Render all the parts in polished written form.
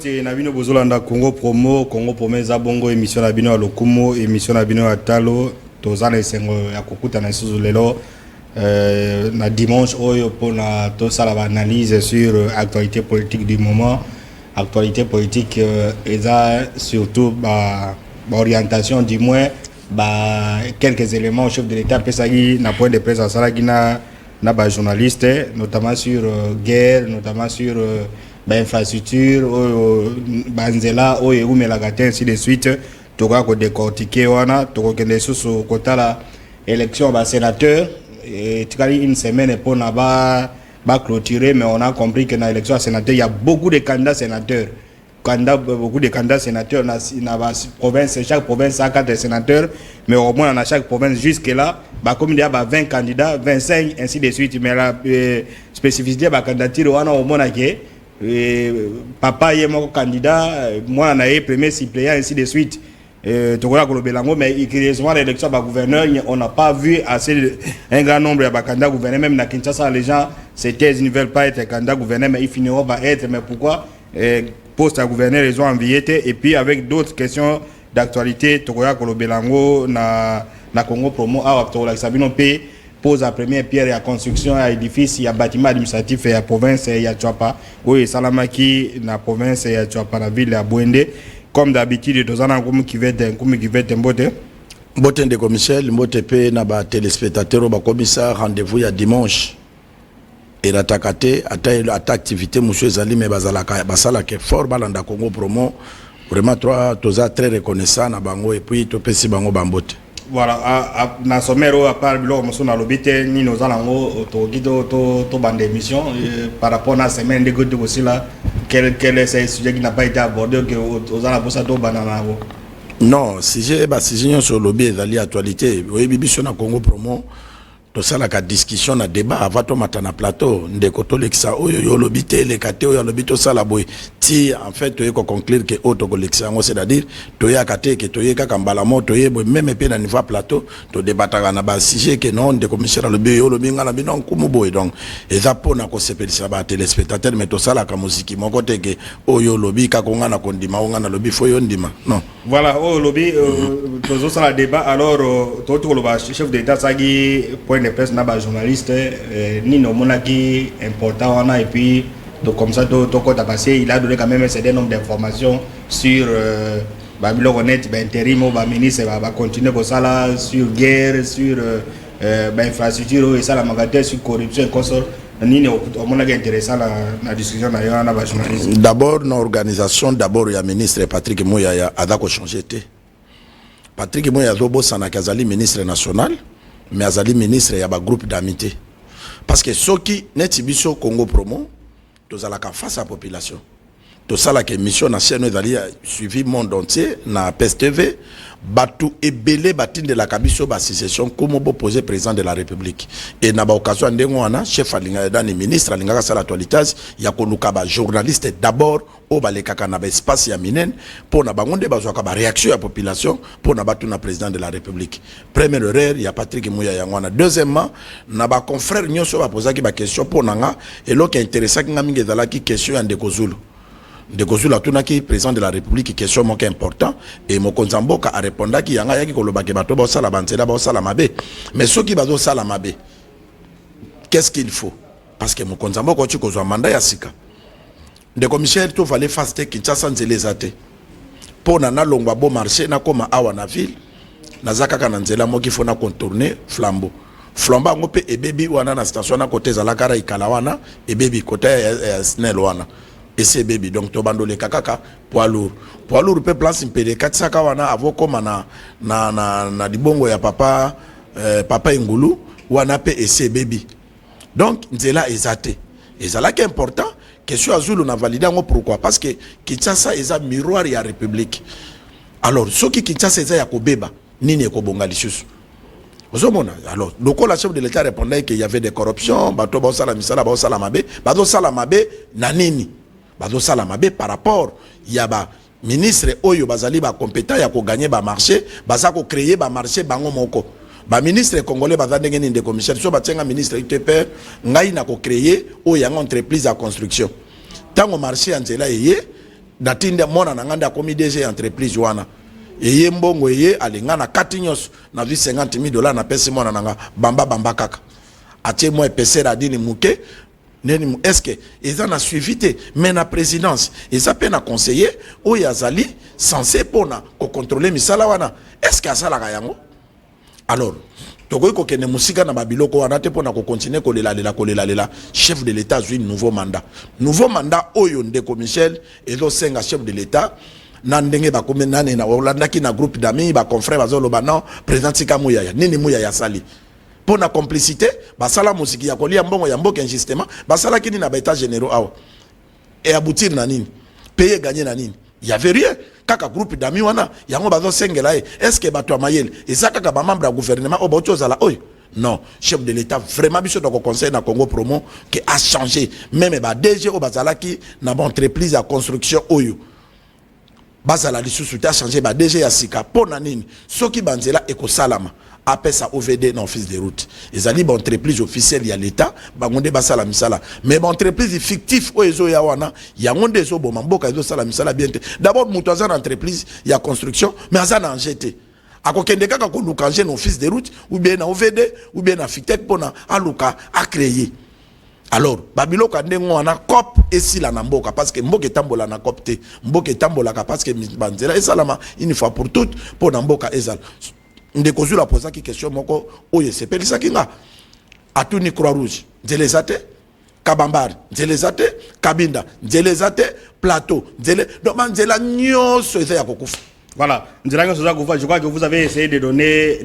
mbote na bino bozolanda Congo Promo eza bongo émission na bino ya lokumu émission na bino ya talo tozana esengo ya kokuta na isuzu lelo na dimanche oyo pona tosala ba analyse sur actualité politique du moment actualité politique eza surtout ba orientation du moins quelques éléments au chef de l'état pesagi na point de presse salaki na ba journaliste notamment sur guerre notamment sur infrastructure banzela oyo umelagate ainsi de suite toka ko décortiquer wana toko kende susu kotala élection ba sénateur et tukali une semaine pour na ba clôturer mais on a compris que dans l'élection sénateur il y a beaucoup de candidats sénateurs beaucoup de candidats sénateurs na province chaque province a 4 sénateurs mais au moins dans chaque province jusque là comme il y a 20 candidats 25 ainsi de suite mais la spécificité ba candidature wana au moins papa est mon candidat moi na premier suppléant ainsi de suite tokola ko belango mais curieusement l'élection ba gouverneur on n'a pas vu assez un grand nombre de candidats gouverneurs même na Kinshasa les gens ils ne veulent pas être candidats gouverneurs mais ils finiront par être mais pourquoi poste à gouverneur ils ont envié et puis avec d'autres questions d'actualité tokola ko belango na Congo Promo a tokola sabino pe pose la première pierre à construction à édifice il y a bâtiment administratif et à province il y a Tchouapa oui Salamaki na province il y a Tchouapa la ville à Bouende comme d'habitude tous en comme qui va être mbote ndeko Michel mbote pe na ba téléspectateurs ba commissaire rendez-vous ya dimanche et l'attaquate ata activité monsieur Zali mais basala ke fort balanda Congo Promo vraiment toi toza très reconnaissant na bango et puis to pesi bango bambote. Voilà, na somero à part bilo moso na lobité ni nos alango to bande émission par rapport à semaine de goût aussi là quel est ce sujet qui n'a pas été abordé que aux ala bossa to banana non sujet sur lobby ezali actualité oui bibiso na Congo Promo to sala ka discussion na débat avant to matana plateau ndeko to lekisa oyo yo lobité le kate oyo lobito sala boy ti en fait to yeko conclure que auto collection c'est-à-dire to ya kate que to yeka kambala moto yebo même pe na niveau plateau to débataka na ba sujet que non ndeko monsieur lobi yo lobi ngana bino nkumu boy donc eza pona ko sepelisa ba téléspectateurs mais to sala ka musique moko te que oyo lobi ka ko ngana kondima ngana lobi fo yo ndima non voilà oyo lobi to sala débat alors to loba chef d'état sagi point de presse na ba journaliste ni no monaki important wana et puis donc comme ça to kota passé il a donné quand même un certain nombre d'informations sur Babylon honnête intérim ba ministre va continuer comme ça là sur guerre sur infrastructure et ça la magaté sur corruption et consort ni no monaki intéressant la discussion na ba journaliste d'abord une organisation d'abord ya ministre Patrick Mouyaya a ko changer té Patrick Mouyaya zo bosana kazali ministre national mais azali ministre ya ba groupe d'amitié parce que soki neti biso Congo Promo tozalaka face à la population to sala ke mission na chaîne ezali suivi monde entier na PSTV batu ebele batinde la kabiso ba sécession comme bo poser président de la République et na ba occasion ndengo wana chef alinga dani ministre alinga sala actualitas ya koluka ba journaliste d'abord o balekaka na ba espace ya minen pour na bangonde bazwaka ba réaction ya population pour na batu na président de la République première erreur ya Patrick Mouyaya wana deuxièmement na ba confrère nyonso ba posaki ba question pour nanga et lo qui intéressant nga mingi ezalaki question ya Ndeko Zulu de Kozula tunaki président de la République question moke important et Mokonzamboka a répondu ki yanga yaki kolobake bato ba sala banzela ba sala mabe mais ceux qui bazo sala mabe qu'est-ce qu'il faut parce que Mokonzamboka oti kozwa mandat ya sika de commissaire to fallait faster Kinshasa nzela zate pour na longwa bo marché na koma awa na ville na zakaka na nzela moki fona contourner flambeau ngo pe ebebi wana na station na côté za la kara ikala wana ebebi côté ya snel wana et c'est baby donc to bando le kakaka poids lourd peut place impede 400 wana avoko na dibongo ya papa Ngulu wana pe et c'est baby donc nzela ezate ezala qui important question azulu na validé ngo pourquoi parce que Kinshasa eza miroir ya République alors ce qui Kinshasa eza ya kobeba nini ko bonga lisusu alors donc la chef de l'état répondait qu'il y avait des corruptions bato ba sala misala ba sala mabe na nini bazo sala mabe par rapport yaba ministre oyo bazali ba compétent ya ko gagner ba marché baza ko créer ba marché bango moko ba ministre congolais baza ndenge ni ndeko Michel so batenga ministre ITP ngai na ko créer oyo ya entreprise à construction tango marché ya nzela yeye datinde mona nanganda komi DG entreprise wana eye mbongo eye alinga na katinyos na vi 50,000 $, na pesi mona nanga bamba kaka atie moi pesera adini muke neni est-ce que ils en a suivi te mais na présidence ils a peine à conseiller o yazali censé pona ko contrôler misala wana est-ce que asala ka yango alors tokoy ko kene musika na babiloko wana te pona ko continuer ko lela chef de l'état a nouveau mandat oyo ndeko Michel ezo senga chef de l'état na ndenge ba komé nane na olandaki na groupe d'amis ba confrère bazoloba non président tika Muyaya nini Muyaya sali pour la complicité basala musiki ya kolia mbongo ya mboka injustement basala kini na état généraux awa et aboutir na nini payer gagner na nini il y avait rien kaka groupe d'amis wana yango bazo sengela est-ce que bato mayel et ça kaka ba membre du gouvernement o bocho zala oy non chef de l'état vraiment biso do conseil na Congo Promo qui a changé même ba DG o bazala ki na ba entreprise à construction oyo bazala lisusu ta changé ba DG ya sika pona nini soki banzela eko salama après ça OVD non office de route ils allaient bon entreprise officielle ya l'état bangonde basala misala mais bon entreprise fictif o ezo ya wana yangonde ezo bo mamboka ezo sala misala bien d'abord muto azana entreprise ya construction mais azana en GT akokende kaka ko luka en office de route ou bien na OVD ou bien na Fictec pona aluka a créer alors babilo ka ndengo wana cop esila na mboka parce que mboka etambola na cop te mboka etambola ka parce que banzela esalama une fois pour toutes pona mboka ezala ndeko zula posa ki question moko oye sepelisa kinga atuni croix rouge nzelezate kabambari nzelezate kabinda nzelezate plateau nzele donc nzela nyoso eza ya kokufa. Voilà, je crois que vous avez essayé de donner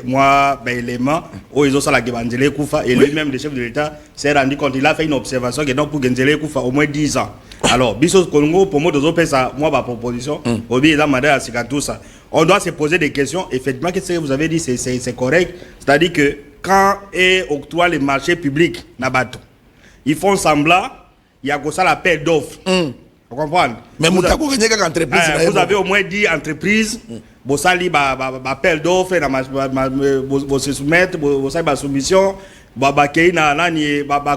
moi élément où ils ont ça la Nzele Koufa et lui-même le chef de l'État s'est rendu compte, il a fait une observation que donc pour Nzele Koufa au moins 10 ans. Alors, Bissos Congo pour moi de ça moi ma proposition au bien là madame à tout ça. On doit se poser des questions. Effectivement, qu'est-ce que vous avez dit c'est correct, c'est-à-dire que quand est octroie les marchés publics nabato, ils font semblant il y a que ça l'appel d'offres. Vous comprenez? Mais vous avez au moins 10 entreprises, vous sali appel d'offres, vous se soumettre, vous sali soumission, vous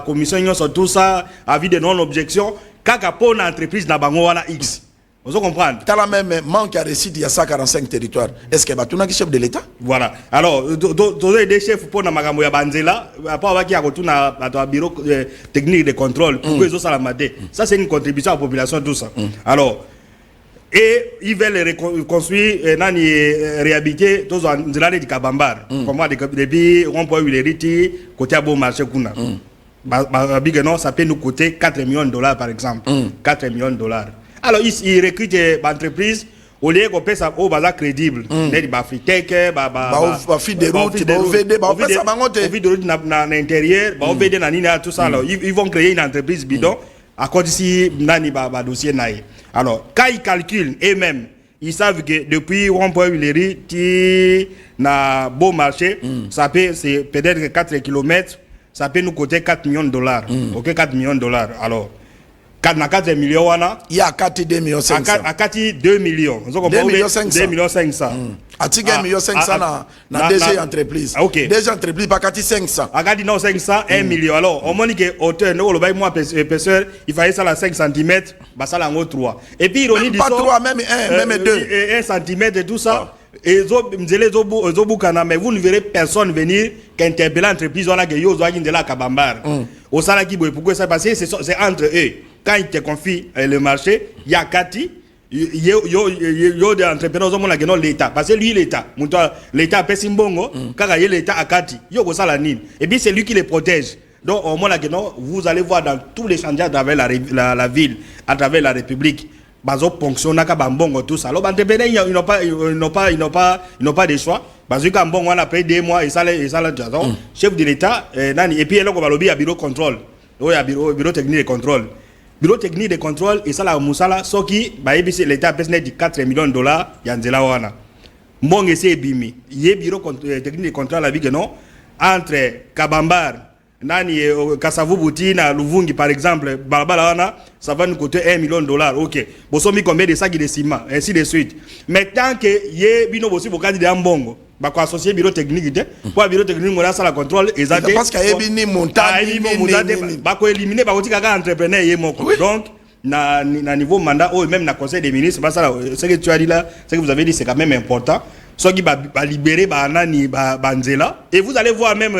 commission sur tout ça, avis de non-objection, quand une entreprise n'a pas X. Vous comprenez? Tu as la même manque à récit, il y a 145 territoires. Est-ce que tu as un chef de l'État? Voilà. Alors, tu as des chefs pour Namagamouya Banzela, après qu'il y a un bureau technique de contrôle, pour que ça la maté. Ça, c'est une contribution à la population, tout ça. Alors, et ils veulent reconstruire, réhabiliter tous les années de Kabambar. Comment depuis rond-point Willeriti, côté à bon marché Kuna. Ça peut nous coûter 4 millions de dollars, par exemple. 4 millions de dollars. Alors, ils recrutent des entreprises au lieu qu'on paie ça au bazar crédible. Des Fictec, fil de route, OVD, dans l'intérieur, OVD, tout ça. Alors, ils vont créer une entreprise bidon à cause d'ici, dossier naï. Alors, quand ils calculent eux-mêmes, ils savent que depuis rond-point Villery, na beau marché, ça peut, c'est peut-être 4 km, ça peut nous coûter 4 millions de dollars. Ok, 4 millions de dollars. Alors, 4 millions, il y a 2 millions 500. À 2 millions. 2 millions 500. 2 millions 500. À 1 million 500 na DG entreprise. Ok. DG entreprise, pas 500. À 500, 1 million. Alors, au moins que hauteur, nous, épaisseur, il fallait ça à 5 cm, bah ça là en 3. Et puis, ironie du sort. Pas 3, même 1, même 2. 1 cm et tout ça. Et mais vous ne verrez personne venir qu'interpeller l'entreprise, on a que yo zoagin de la Kabambar. Au Salaki, pourquoi ça passe? C'est entre eux. Quand ils te confient le marché, il y a Kati, il y a des entrepreneurs qui ont l'État. Parce que lui, l'État, l'État a payé Mbongo, quand il y a l'État à Kati, il y a et puis c'est lui qui les protège. Donc, au moins, vous allez voir dans tous les chantiers à travers la ville, à travers la République, bazo ponction naka bambongo tout ça. Alors, ils n'ont pas de choix. Parce que quand on a payé 2 mois et ça chef de l'État, et puis là, on va lobby à bureau contrôle, bureau technique de contrôle. Bureau technique de contrôle et ça la musala soki l'État pèse net 4 millions de dollars yanzela wana mbonge c'est bimi yé bureau technique de contrôle la vie que non entre Kabambar nani Kasavu Buti na Luvungi par exemple balabala wana ça va nous coûter 1 million de dollars. OK bosomi combien de sacs de ciment ainsi de suite mais tant que yé bino bosi bokadi de mbongo ba ko associer bureau technique de pour bureau technique ngona ça la contrôle exactement parce qu'il y a bini montagne ba ko éliminer ba ko tika ka entrepreneur yé moko donc na niveau mandat ou même na conseil des ministres, ce que tu as dit là, ce que vous avez dit, c'est quand même important. Soit qui va libérer Banzela, et vous allez voir même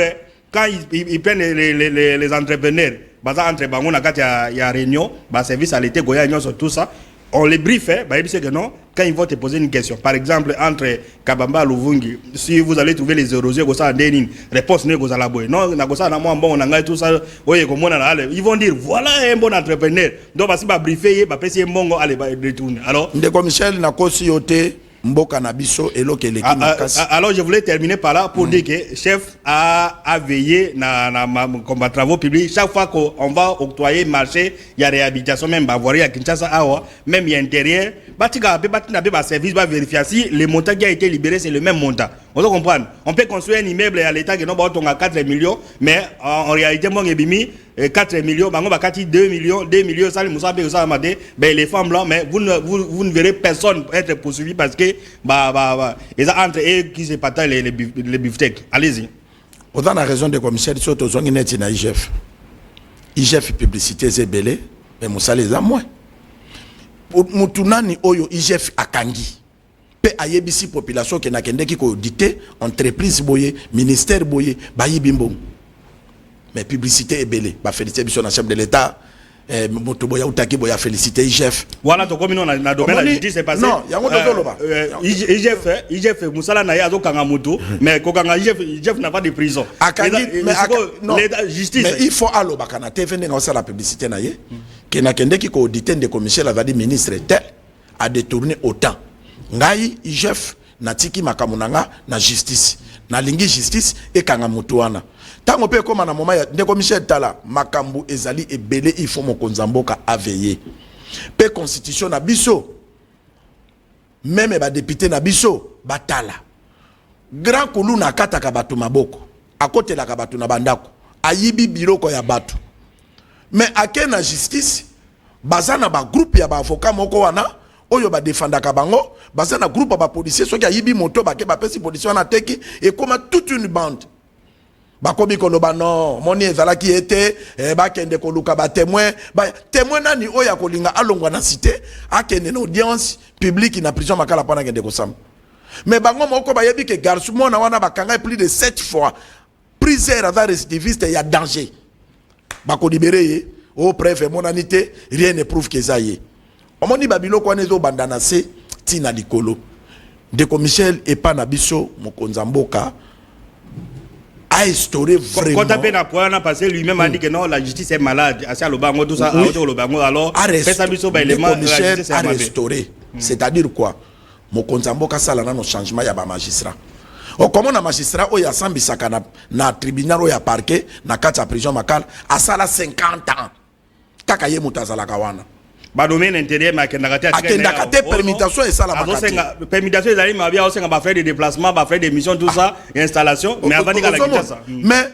quand ils prennent les entrepreneurs, entre Bango, il y a réunion, service à l'été, Goya, sur tout ça. On les briefe, ils disent que non, quand ils vont te poser une question, par exemple, entre Kabamba et Luvungi, si vous allez trouver les érosiers, réponse n'est pas la bonne. Non, tout ça, ils vont dire voilà un bon entrepreneur. Donc, si vous briefez, vous bon, allez, retourner. Alors, Michel, Mboka Nabiso et alors je voulais terminer par là pour dire que chef a veillé comme travaux publics. Chaque fois qu'on va octroyer marché, il y a réhabilitation, même Bavoirie, à Kinshasa, même il y a intérieur. Service va vérifier si le montant qui a été libéré c'est le même montant. On doit comprendre. On peut construire un immeuble à l'État qui a 4 millions, mais en réalité, moi, j'ai 4 millions, 2 millions, ça, les femmes blancs, mais vous ne verrez personne être poursuivi parce que, ils ont entre eux qui se partagent les beefsteaks. Allez-y. Autant la raison de commissaire, surtout, ils ont un IGF. IGF publicité, c'est belé, mais Moussa les a moins. Moutounani, Oyo, IGF a Kangi. Pe ayebisi population qui n'a qu'un qui audité, entreprise boye, ministère boye, bayi bimbo. Mais publicité est belle. Bah féliciter la chef de l'État. Motoboya Outaki boya féliciter IGF. Voilà ton commune on a domaine la justice c'est passé. Non, yango tozoloba. IGF Moussala na ya zo kanga moto, mais kokanga IGF n'a pas de prison. Mais justice. Mais il faut allo bakana TV nga la publicité na ye. Qui n'a qu'un qui audité de commissaire la dit ministre tel a détourné autant. Ngai IGF natiki makamunanga na justice na lingi justice e kanga mutu wana tango pe koma na moma ya ndeko Michel Tala makambu ezali ebele il faut mokonza mboka aveiller pe constitution na biso même ba député na biso batala grand kulu na kataka batu maboko akotela ka batu na bandako ayibi biloko ya batu mais akena justice bazana ba groupe ya ba avocat moko wana oyo ba défendaka bango baza na groupe ba policier soki ayibi moto ba ke ba pesi policier na teki et comme toute une bande ba komi koloba non moni ezala ki était ba kende koluka ba témoin nani oya kolinga alongwa na cité akende na audience publique na prison makala pana kende kosam mais bango moko ba yebi ke garçon mona wana bakanga plus de 7 fois priseur avec récidiviste ya danger ba ko libérer au préfet monanité rien ne prouve que ça y est. Omoni babilo kwa nezo bandana se tina likolo de Michel et pas nabiso mokonza mboka a instauré vraiment quand tapé na poana passé lui-même a dit que non la justice est malade assez le bango tout ça le bango alors pesa biso ba élément la justice a restauré c'est-à-dire quoi mokonza mboka sala na no changement ya ba magistrat o comment na magistrat o ya sambisaka na tribunal o ya parquet na kati prison makala a sala 50 ans kaka ye mutazala kawana ba domaine intérieur ma kendakate permutation et ça la makati permutation ezali ma bia osenga ba frais de déplacement ba frais d'émission tout ça et installation mais avant la kitasa mais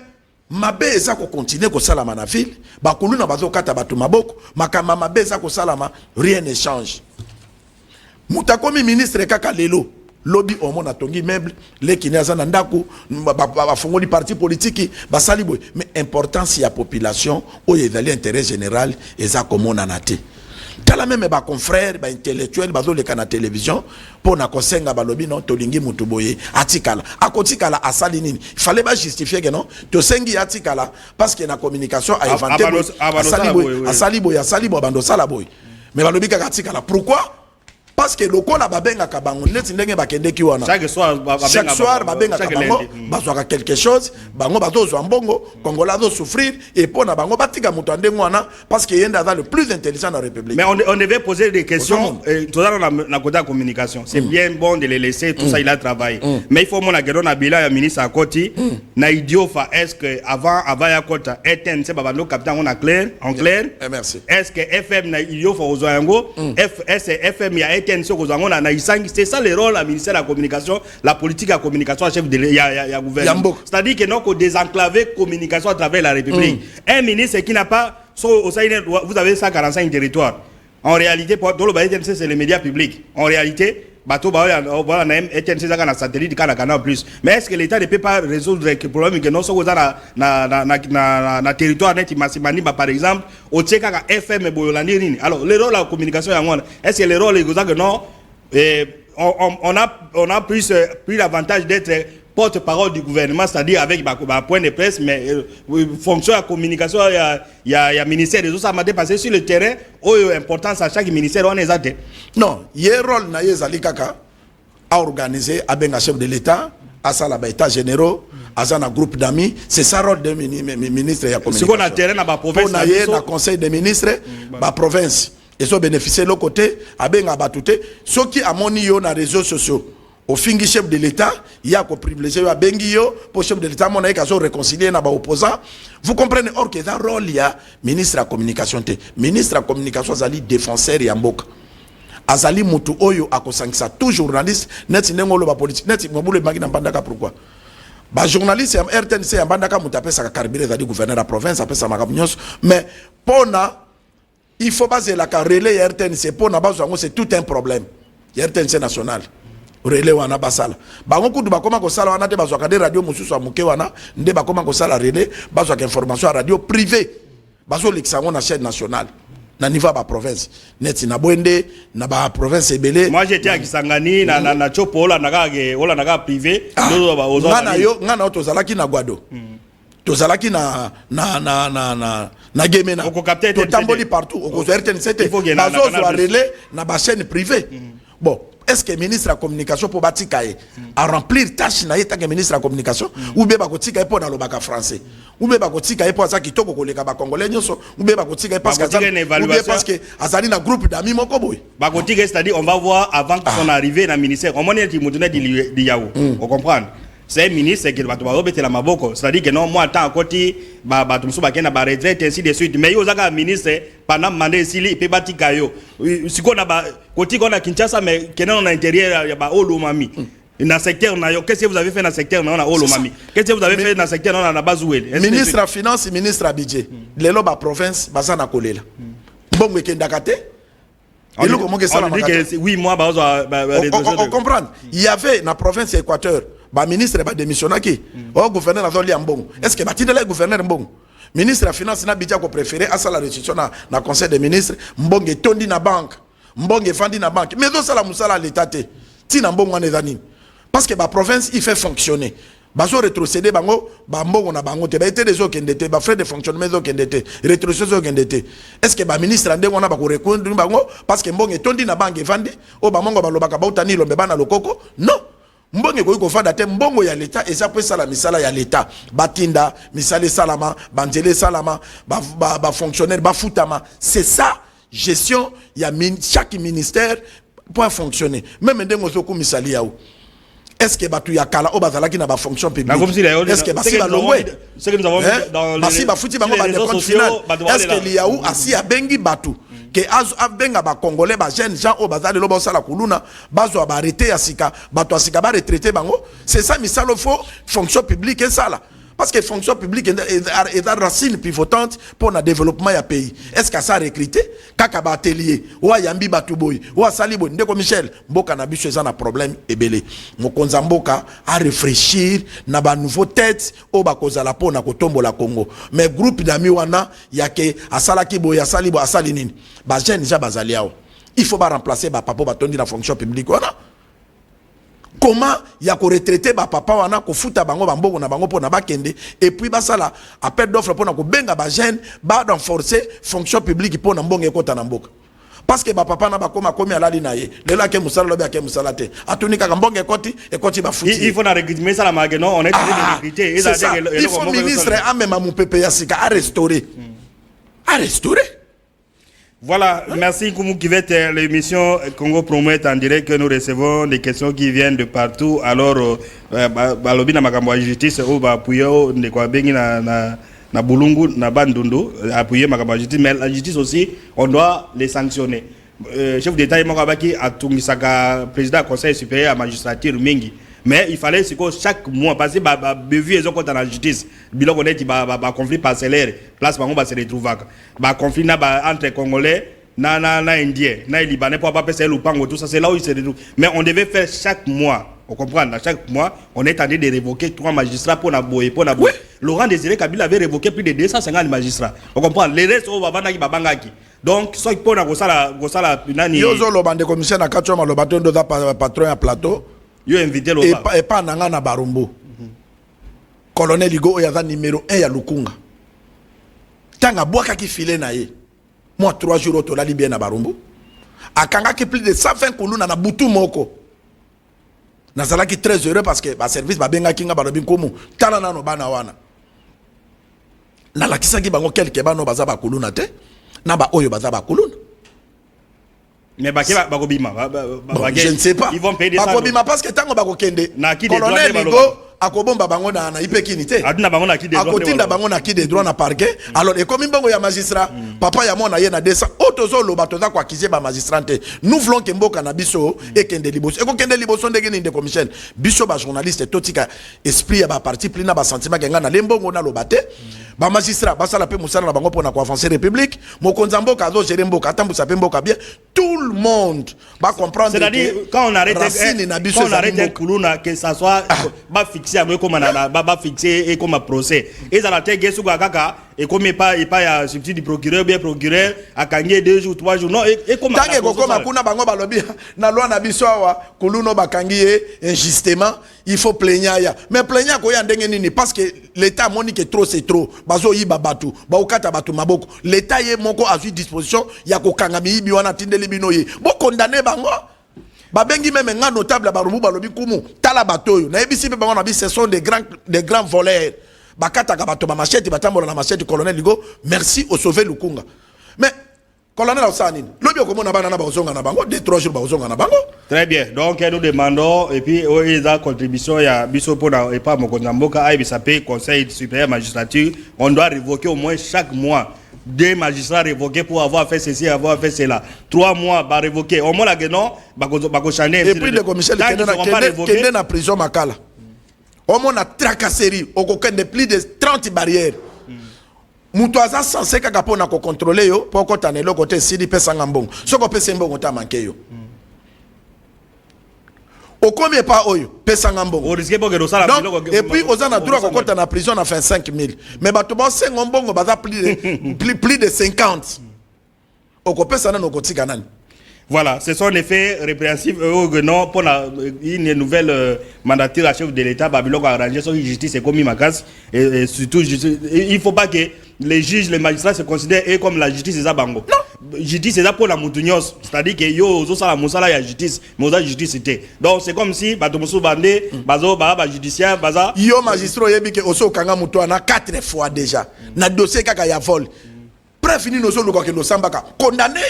mabe eza ko continuer ko salama na ville ba kuluna bazo kata batu maboko makama mabe eza ko salama rien ne change mutakomi ministre kaka lelo lobby omo na tongi meuble les kineza na ndako ba fongoli parti politique ba saliboy mais importance ya population oyo ezali intérêt général eza komona na te. Tala même ba confrère ba intellectuel bazo le kana télévision pour na kosenga ba lobby non tolingi mutuboye atikala akotikala asali nini il fallait pas justifier que non to sengi atikala parce que na communication a inventé asali boy bando sala boy mais ba lobby ka atikala pourquoi parce que le la babenga kabango neti ndenge bakende ki wana chaque soir babenga kabango bazwaka quelque chose bango bazo zo mbongo kongola zo souffrir et pour na bango batika muto ndenge wana parce que yenda dans le plus intelligent dans la République. Mais on devait poser des questions tout ça na côté communication c'est bien bon de les laisser tout ça il a travaillé mais il faut mon agero na bila ya ministre akoti na idiofa est-ce que avant ya kota eten c'est babando capitaine on a clair en clair merci est-ce que FM na idiofa ozoyango FM ya c'est ça le rôle du ministère de la communication, la politique de la communication à chef de gouvernement. C'est-à-dire que nous désenclaver la communication à travers la République. Un ministre qui n'a pas, vous avez 145 territoires. En réalité, c'est les médias publics. En réalité, bateau voilà na RTNC ça na satellite kana Canal Plus. Mais est-ce que l'État ne peut pas résoudre les problèmes que non so na territoire net Masimani par exemple au tcheka FM boyolandi nini. Alors le rôle de la communication est-ce que le rôle est que non on a pris l'avantage d'être porte-parole du gouvernement, c'est-à-dire avec point de presse, mais fonction de communication, il y a ministère des autres, ça m'a dépassé sur le terrain, importance à chaque ministère, on est athée. Non, il y a un rôle à organiser, à ben chef de l'État, à ça la état généraux, à ça un groupe d'amis, c'est ça le rôle de ministre de la communication. Ce qu'on a terrain dans la province, dans le conseil des ministres, la province, et ça bénéficier de l'autre côté, à ben abatouté, ceux qui a moni yo dans les réseaux sociaux. Au fin du chef de l'État, il y a qu'au privilégié à Bengio pour chef de l'État, mon aïe, qu'à réconcilier avec opposants. Vous comprenez, or que dans le rôle, il y a ministre de la communication. Ministre de la communication, Azali défenseur et Mboka. Azali Moutou Oyo, à Kosangsa, tout journaliste, net n'engolo ba politique, net m'boule magi n'ambandaka pourquoi? Bah journaliste, RTNC, ambandaka moutapé sa carburé, c'est-à-dire gouverneur de la province, après sa magabignos, mais pona, il faut baser la relais RTNC, pona base, c'est tout un problème. RTNC national. Relais wana basala bango kudu bakoma ko sala wana te bazwaka de radio mususu amuke wana nde bakoma ko sala relais bazwaka information à radio privé bazo l'exango na chaîne nationale na niveau ba province neti na Bwende na ba province ebele. Moi j'étais à Kisangani na chopo la naga privé ngana otozalaki na Gwado tozalaki na Gemena to tamboli partout au RTNC bazo zo relais na ba chaîne privée. Bon, est-ce que le ministre de la communication peut à remplir tâche na yeta que ministre de la communication ou bien bakotika pour dans le bac français ou bien bakotika pour ça qui toko koleka ba congolais nyoso ou bien bakotika parce que azali na groupe d'amis moko boy bakotika c'est-à-dire on va voir avant son arrivée dans le ministère on monnaie qui mutune di yaou on comprend. C'est un ministre qui va te la maboko. C'est-à-dire que non, moi, tant à côté, tu m'as na retraite, ainsi de suite. Mais il y a un ministre, pendant mandé ici, il peut bâtir Kayo. Si on a côté qu'on a Kinshasa, mais qui est dans l'intérieur, il y a Olo Mami. Dans le secteur, qu'est-ce que vous avez fait dans le secteur, on a Olo Mami. Qu'est-ce que vous avez fait dans le secteur, on a Bazouel. Ministre de la Finance, ministre à budget. Les lobes à province, Bazana Kolela. Bon, mais Kendakate. On dit que oui, moi, on comprend. Il y avait dans la province Équateur. Ba ministre ba démissionné qui gouverneur na zoli ambongo est-ce que batindela gouverneur mbongo ministre de la finance na bidja ko préféré à ça la restitution na conseil des ministres mbongo tondi na banque mbongo fandi na banque mais do sala musala l'état té ti na mbongo na zani parce que ba province il fait fonctionner bazo rétrocéder bango ba mbongo na bango te ba été des okendete ba frais de fonctionnement des okendete rétrocession okendete est-ce que ba ministre ande wana ba ko reconduire bango parce que mbongo tondi na banque fandi o ba mbongo ba lobaka ba utani lombe bana lokoko non. Mbongo ko fanda te mbongo ya l'état et ça peut ça la misala ya l'état batinda misale salama banjele salama ba fonctionnaire ba futama c'est ça gestion ya chaque ministère pour fonctionner même ndengo zoko misali yao est-ce que batu ya kala o bazalaki na ba fonction publique est-ce que basi ba longwe ce que nous avons dans les basi ba futi bango ba compte final est-ce que liaou asi ya bengi batu que abenga ba congolais ba jeunes gens au bazali lo ba sala kuluna bazo ba arrêter ya sika bato asika ba retraiter bango c'est ça misalo faux fonction publique et ça là parce que fonction publique est la racine pivotante pour le développement du pays est-ce que ça recruter kaka ba atelier ou yambi batu boy ou salibo ndeko Michel mboka na biso eza na problème ebele mokonza mboka à réfléchir na ba nouveau tête o ba kozala pona kotombola Congo mais groupe d'amis wana yake asala kibo ya salibo asali nini ba jeune ja bazali yao il faut ba remplacer ba papa ba tondi na fonction publique wana. Comment ya ko retraiter ba papa wana ko futa bango bamboko na bango pona bakende et puis basala appel d'offre pona ko benga ba jeune ba renforcer fonction publique pona mbongo ekota na mboka parce que ba papa na ba koma komi alali na ye lela ke musala lobe ke musala te atuni kaka mbongo ekoti ba futi il faut na recruter ça la mageno on est obligé de recruter il faut ministre a même mon pepe ya sika à restaurer Voilà, merci Koumou Kivete. L'émission Congo Promet en direct que nous recevons des questions qui viennent de partout. Alors, balobi na makambo ya justice ou ba puyo ne kwa bengi na bulungu na bandundu appuyer makambo ya justice mais la justice aussi on doit les sanctionner. Chef d'État moko abaki atungisaka président conseil supérieur à magistrature mingi. Mais il fallait que chaque mois passer bevu et contre la justice biloko on est conflit parcellaire place bango ba se retrouver ba conflit na ba entre congolais na indien, na libanais pour pas passer le pango, tout ça, c'est là où il se retrouve. Mais on devait faire chaque mois, on comprend, chaque mois, on est en train de révoquer 3 magistrats pour Naboye, pour Naboye. Laurent Désiré Kabila avait révoqué plus de 250 magistrats. On comprend, les restes, on va vendre babangaki. Donc, soit pour Nagosala, Nani. Yozo lo bande commissaire na katchoma lo baton do patron à plateau. Yo invité le et pas nanga na Barumbo. Colonel Igo oyaza numéro 1 ya Lukunga. Tanga boaka ki filé na ye. Moi 3 jours au tola libé na Barumbo. Akanga ki plus de 120 kuluna na butu moko. Nazala ki très heureux parce que ba service ba benga kinga ba robin komu. Tala na no bana wana. Na la kisaki bango quelque bano baza ba kuluna te. Na ba oyo baza ba kuluna. Mais bakobima, je ne sais pas. Ils vont payer des salaires. Bakobima parce que tango bakokende. Colonel Ligo akobomba bango na ipekinité. Aduna bango na ki des droits. Akotinda bango na ki des droits na parquet. Alors et comme bango ya magistrat, papa ya mona ye na 200. Otozo lo batoza kwa kize ba magistrat. Nous voulons que mboka na biso et kende liboso. Et ko kende liboso ndenge ni de commission. Biso ba journaliste totika esprit ya ba parti plina ba sentiment kenga na lembongo na lo bate. Ba magistrat ba sala pe musala na bango pona ko avancer république. Mokonza mboka zo gérer mboka tambusa pe mboka bien. Tout le monde va comprendre. C'est-à-dire quand on arrête Kuluna que ça soit ba fixé à comme ba fixé et comme un procès. Et ça la tête gesu kaka et comme pas ya substitut du procureur bien procureur a gagné 2 jours 3 jours non et comme tant que kokoma kuna bango balobi na loi na biso wa Kuluna bakangi injustement il faut plaignant ya mais plaignant ko ya ndenge nini parce que l'état moni que trop c'est trop bazo yiba batu ba ukata batu maboko l'état ye moko a eu disposition ya kokanga miyibi wana tindeli bino ye bo condamner bango babengi même nga notable barubu balobi kumu tala batoyo na ebisi pe bango na bi ce sont des grands voleurs bakata ka bato ba machette batambola na machette colonel Ligo merci au sauver Lukunga mais colonel Osani lobi okomona bana na bazonga na bango 2-3 jours bazonga na bango. Très bien, donc nous demandons et puis ils ont contribution ya biso pona et pas mokonza mboka ai bisape conseil supérieur magistrature on doit révoquer au moins chaque mois 2 magistrats révoqués pour avoir fait ceci, avoir fait cela. 3 mois, bah révoquer. Au moins, là, non, bah changer. Et puis, le commissaire, qui est dans prison Makala. Au moins, on a tracasserie. On a plus de 30 barrières. Moutoaza censé qu'à contrôler yo, pour qu'on t'en ait le côté si il peut s'engambon. Ce qu'on peut s'embon, on t'a manqué yo. Au combien pas oyo pesangambongo au risque que ça et puis aux en a droit qu'on en prison à fin 5 000 mais bah tout bon c'est ngombongo baza plus de 50 au copé ça non kotika nani. Voilà, ce sont les faits répréhensifs non pour une nouvelle mandature à chef de l'État Babylone a arrangé son justice et commis ma casse et surtout il faut pas que les juges les magistrats se considèrent comme la justice des abango. Justice c'est ça pour la moutunios, c'est-à-dire que yo zo sala musala ya justice mais la justice c'était. Donc c'est comme si bato musu bande bazo ba judiciaire baza yo magistrat yebi ke oso kanga mutu ana 4 fois déjà na dossier kaka ya vol. Préfini no so luka ke no sambaka condamné.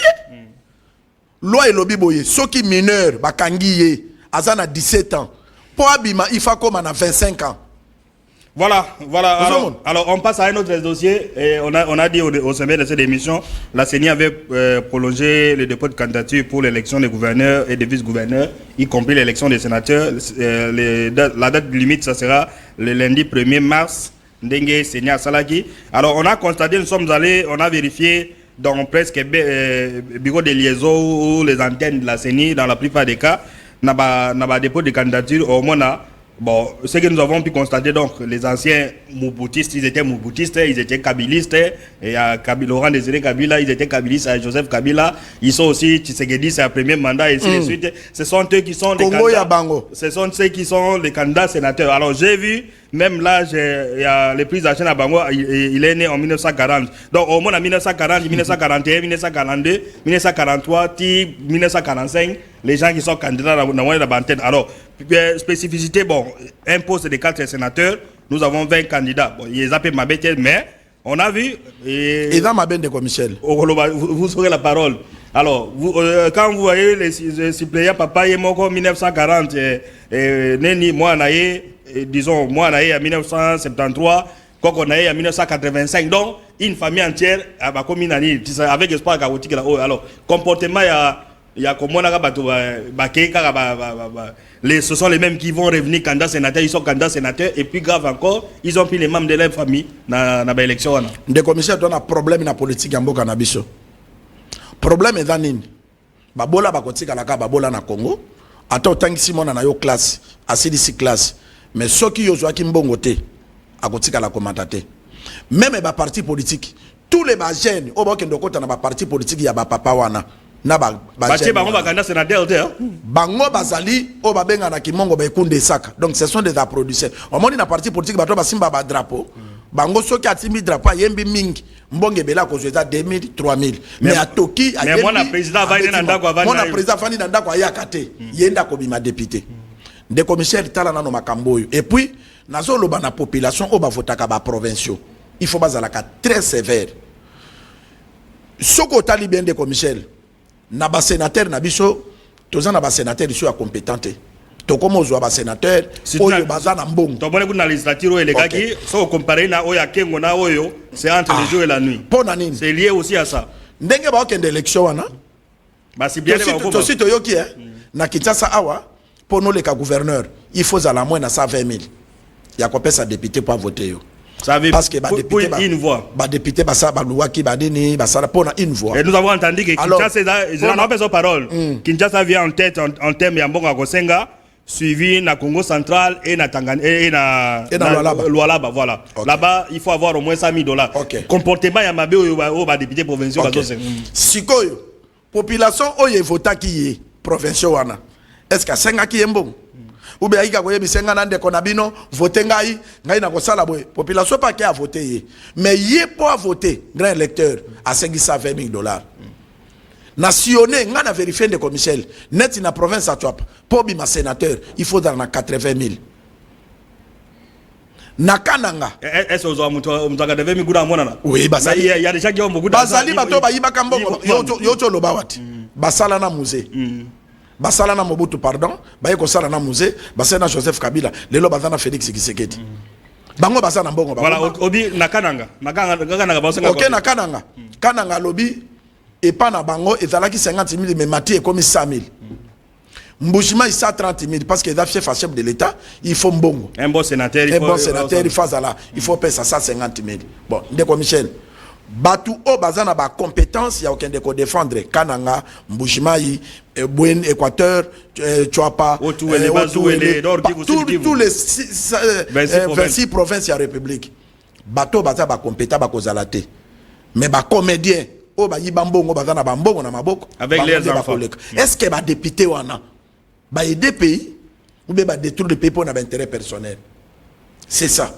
Loi et lobby boye, ceux qui mineurs, bakangiye, azana 17 ans. Pour abima, il faut comme on a 25 ans. Voilà. Alors on passe à un autre dossier. Et on a dit au sommet de cette émission, la CENI avait prolongé le dépôt de candidature pour l'élection des gouverneurs et des vice-gouverneurs, y compris l'élection des sénateurs. La date limite, ça sera le lundi 1er mars. Ndengue Senia Salaki. Alors on a constaté, nous sommes allés, on a vérifié dans presque bureau de liaison ou les antennes de la CENI, dans la plupart des cas, n'a pas dépôt de candidature au moins. Bon, ce que nous avons pu constater, donc, les anciens mouboutistes, ils étaient mouboutistes, ils étaient kabylistes, et à Laurent Désiré Kabila, ils étaient kabylistes, à Joseph Kabila, ils sont aussi Tshisekedi, c'est un premier mandat, et ainsi de suite. Ce sont eux qui sont les candidats. Ce sont ceux qui sont les candidats sénateurs. Alors, j'ai vu, même là, il y a le plus ancien à Bango, il est né en 1940. Donc, au moins en 1940, 1941, 1942, 1943, 1945, les gens qui sont candidats dans la bantenne. Alors, spécificité, bon, un poste de 4 sénateurs, nous avons 20 candidats. Bon, ils appellent ma bête, mais on a vu. Et dans ma bête de quoi, Michel? Vous aurez la parole. Alors, quand vous voyez les suppléants, papa est mort en 1940, Neni, moi, disons, moi, en 1973, quoi qu'on a en 1985. Donc, une famille entière, avec espoir chaotique. Alors, comportement, il y a comme ce sont les mêmes qui vont revenir candidats sénateurs, ils sont candidats sénateurs et puis grave encore, ils ont pris les membres de leur famille dans l'élection. Des commissaires ont un problème dans la politique en Boka Nabiso. problème est dans nini babola bakotika la ka babola na Congo ata otangisi mona na yo classe asidisi classe mais soki yo zwaki mbongo te akotika la komata te même ba parti politique tous les jeunes au bokendo kota na ba parti politique ya ba papa wana na ba jeunes bango bakanda sénateur te bango bazali o babenga na kimongo ba ekunde saka donc ce sont des applaudisseurs au moni na parti politique bato basimba ba drapeau bango soki atimi drapeau yembi mingi mbonge bela ko zoza 2000 3000 mais atoki mais moi na président va ina ndako avana moi na président fani na ndako ayakate yenda ko bima député de commissaire tala na no makambo yo et puis nazo loba na population o ba votaka ba provinciaux il faut bazalaka très sévère soko tali bien de commissaire na ba sénateur na biso toza na ba sénateur iso ya compétenté to komo zo ba sénateur oyo bazana mbongo to bone kuna législature oyo lekaki so comparer na oyo akengo na oyo c'est entre le jour et la nuit pona nini c'est lié aussi à ça ndenge ba okende élection wana ba si bien to sito yoki na Kinshasa awa pono le ka gouverneur il faut à la moins na 120 000 ya ko pesa député pour voter yo. Parce que pour une voix. Député basa loi qui badini basa pour une voix. Et nous avons entendu que Kinshasa n'a pas sa parole. Kinshasa vient en tête en termes ya mbongo Kosenga suivi na Congo central et na Tanganyika et na Lualaba voilà. Okay. Là-bas il faut avoir au moins $100,000. Okay. Comportement ya mabe au ba député provinciaux bazo. Sikoyo population oyo vota ki provinciaux wana. Est-ce que senga ki mbongo? Ou bien il y a des gens qui ont voté population pas qui a voté mais il pour voter grand électeur à $520,000 nationné on a vérifié des commissaires net in la province à toi pour bima sénateur il faut dans 80,000 nakananga est-ce que vous avez 20,000 gouda monana oui il y a des gens qui ont beaucoup d'argent basali bato ba yibaka mbongo yo lobawati basala na musée basala na Mobutu pardon baye ko sala na musée basala na Joseph Kabila lelo bazana Félix Tshisekedi bango basana mbongo voilà obi nakananga basenga OK nakananga kananga lobi et pas na bango ezalaki 50,000 mais mati est comme 100,000 Mbushima il sa 30,000 parce que chef de l'état il faut mbongo un bon sénateur il faut ça il faut payer ça 150,000 bon ndeko Michel batu o bazana ba compétence ya okende ko défendre kananga Mbushimai Buen Équateur Chouapa tous les 26 provinces ya république bato baza ba compétent ba kozalate mais ba comédien o ba yibambongo bazana ba mbongo na maboko avec les enfants est-ce que ba député wana ba aider pays ou bien ba détruire le pays pour na intérêt personnel c'est ça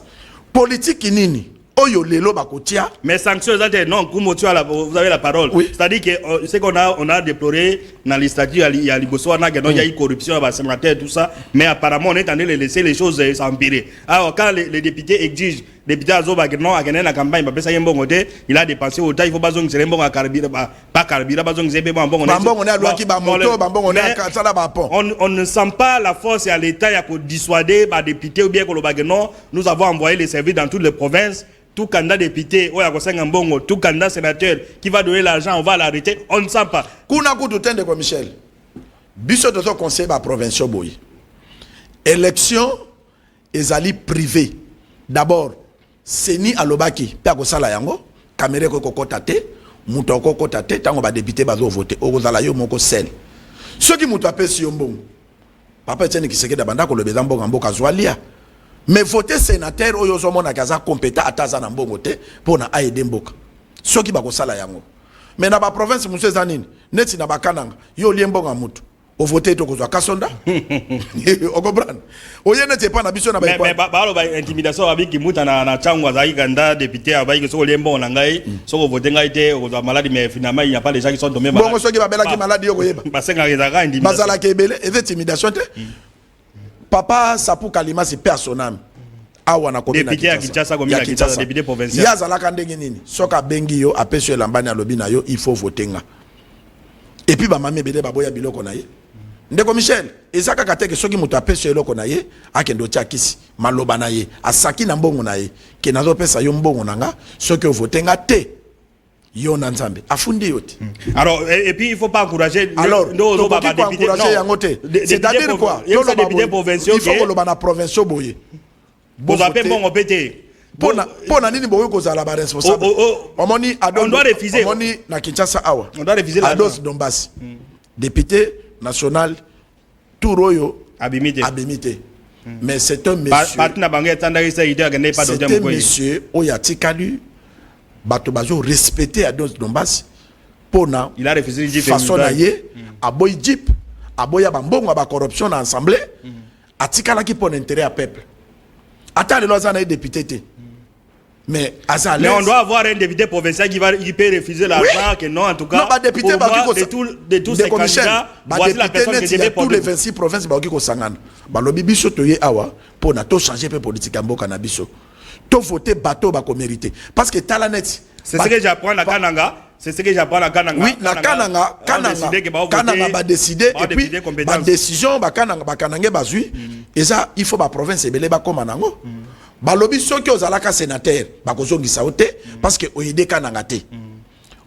politique nini oyo lelo bakotia mais sanctions non vous avez la parole oui. C'est-à-dire que c'est qu'on a déploré dans les statuts il y a Libosoana il y a eu corruption à sénateur tout ça mais apparemment on est en train de laisser les choses s'empirer. Alors quand les députés exigent député Azoba non à gagner la campagne parce qu'il il a dépensé autant il faut pas que c'est bon à carburant pas carburant pas que c'est bon on a loi qui ba moto on a sala ba pont on ne sent pas la force à l'état ya ko dissuader ba député ou bien que le bagnon nous avons envoyé les services dans toutes les provinces. Tout candidat député, tout candidat sénateur qui va donner l'argent, on va l'arrêter. On ne sent pas. Kuna kutu tende ko Michel. Biso de son conseil ba provincial boy. Élection ezali privé. D'abord, seni alobaki pe ko sala yango, caméra ko kokota te, muto ko kokota te, tango ba député bazo voter. O zala yo moko sel. Ceux qui muto apesi yo mbongo. Papa Etienne Tshisekedi banda ko lobeza mbongo mboka zwalia. Mais voter sénateur oyo zomona kaza compétent ataza na mbongo te pona aider mboka soki bakosala yango mais na ba province monsieur zanini neti na bakananga yo liembonga mutu o voter to kozwa kasonda o comprendre o yene te pa na biso na ba mais ba intimidation avec muta na changwa za iganda député abaiki so liembonga na ngai so voter ngai te o maladie mais finalement il n'y a pas les gens qui sont tombés malades bon soki ba belaki maladie yo koyeba basenga ezaka intimidation bazala kebele et intimidation te Papa Sapou Kalima c'est personnel. Awa na komina député à Kinshasa comme na Kinshasa député provincial. Ya zalaka ndenge nini? Soka bengi yo apeswe lambani alobi na yo il faut voter nga. Et puis ba mame bele baboya biloko na ye. Ndeko Michel, ezaka kateke soki muto apeswe eloko na ye, akendo tia kisi maloba na ye, asaki na mbongo na ye, ke nazo pesa yo mbongo na nga, soki o voter nga te. Yo nanzambe afundi yote. Alors et puis il faut pas encourager alors no pas encourager yangote. C'est-à-dire quoi? Il faut député provinciaux il faut que le bana provinciaux boye. Vous appelez bon pété. Pona nini boyo kozala ba responsable. On doit refuser. Omoni na Kinshasa awa. On doit refuser la Ados Dombassi. Député national Touroyo Abimite. Mais c'est un monsieur. C'est un monsieur Oyatikali Batobazo respecté Ados Dombassi. Pona. Il a refusé Jeep. Façon naie. Aboy Jeep. Aboya bambongo ba corruption dans l'assemblée. Atikala qui pon intérêt à peuple. Attends les lois en député. Mais on doit avoir un député provincial qui peut refuser l'argent, que non, en tout cas, non, député, de tous ces candidats, voici la personne que je vais tous les 26 provinces, qui sont balobi biso toye awa pour na to changer peu politique en boka na biso. To voter bateau ba ko mériter parce que talanet c'est ce que j'apprends à Kananga. C'est ce que j'apprends à Kananga. Oui, na Kananga ba décider et puis ba décision ba Kananga bazui et ça il faut ba province ebele ba koma nango. Balobi soki ozalaka sénateur bakozongisa ote parce que oyede Kananga te.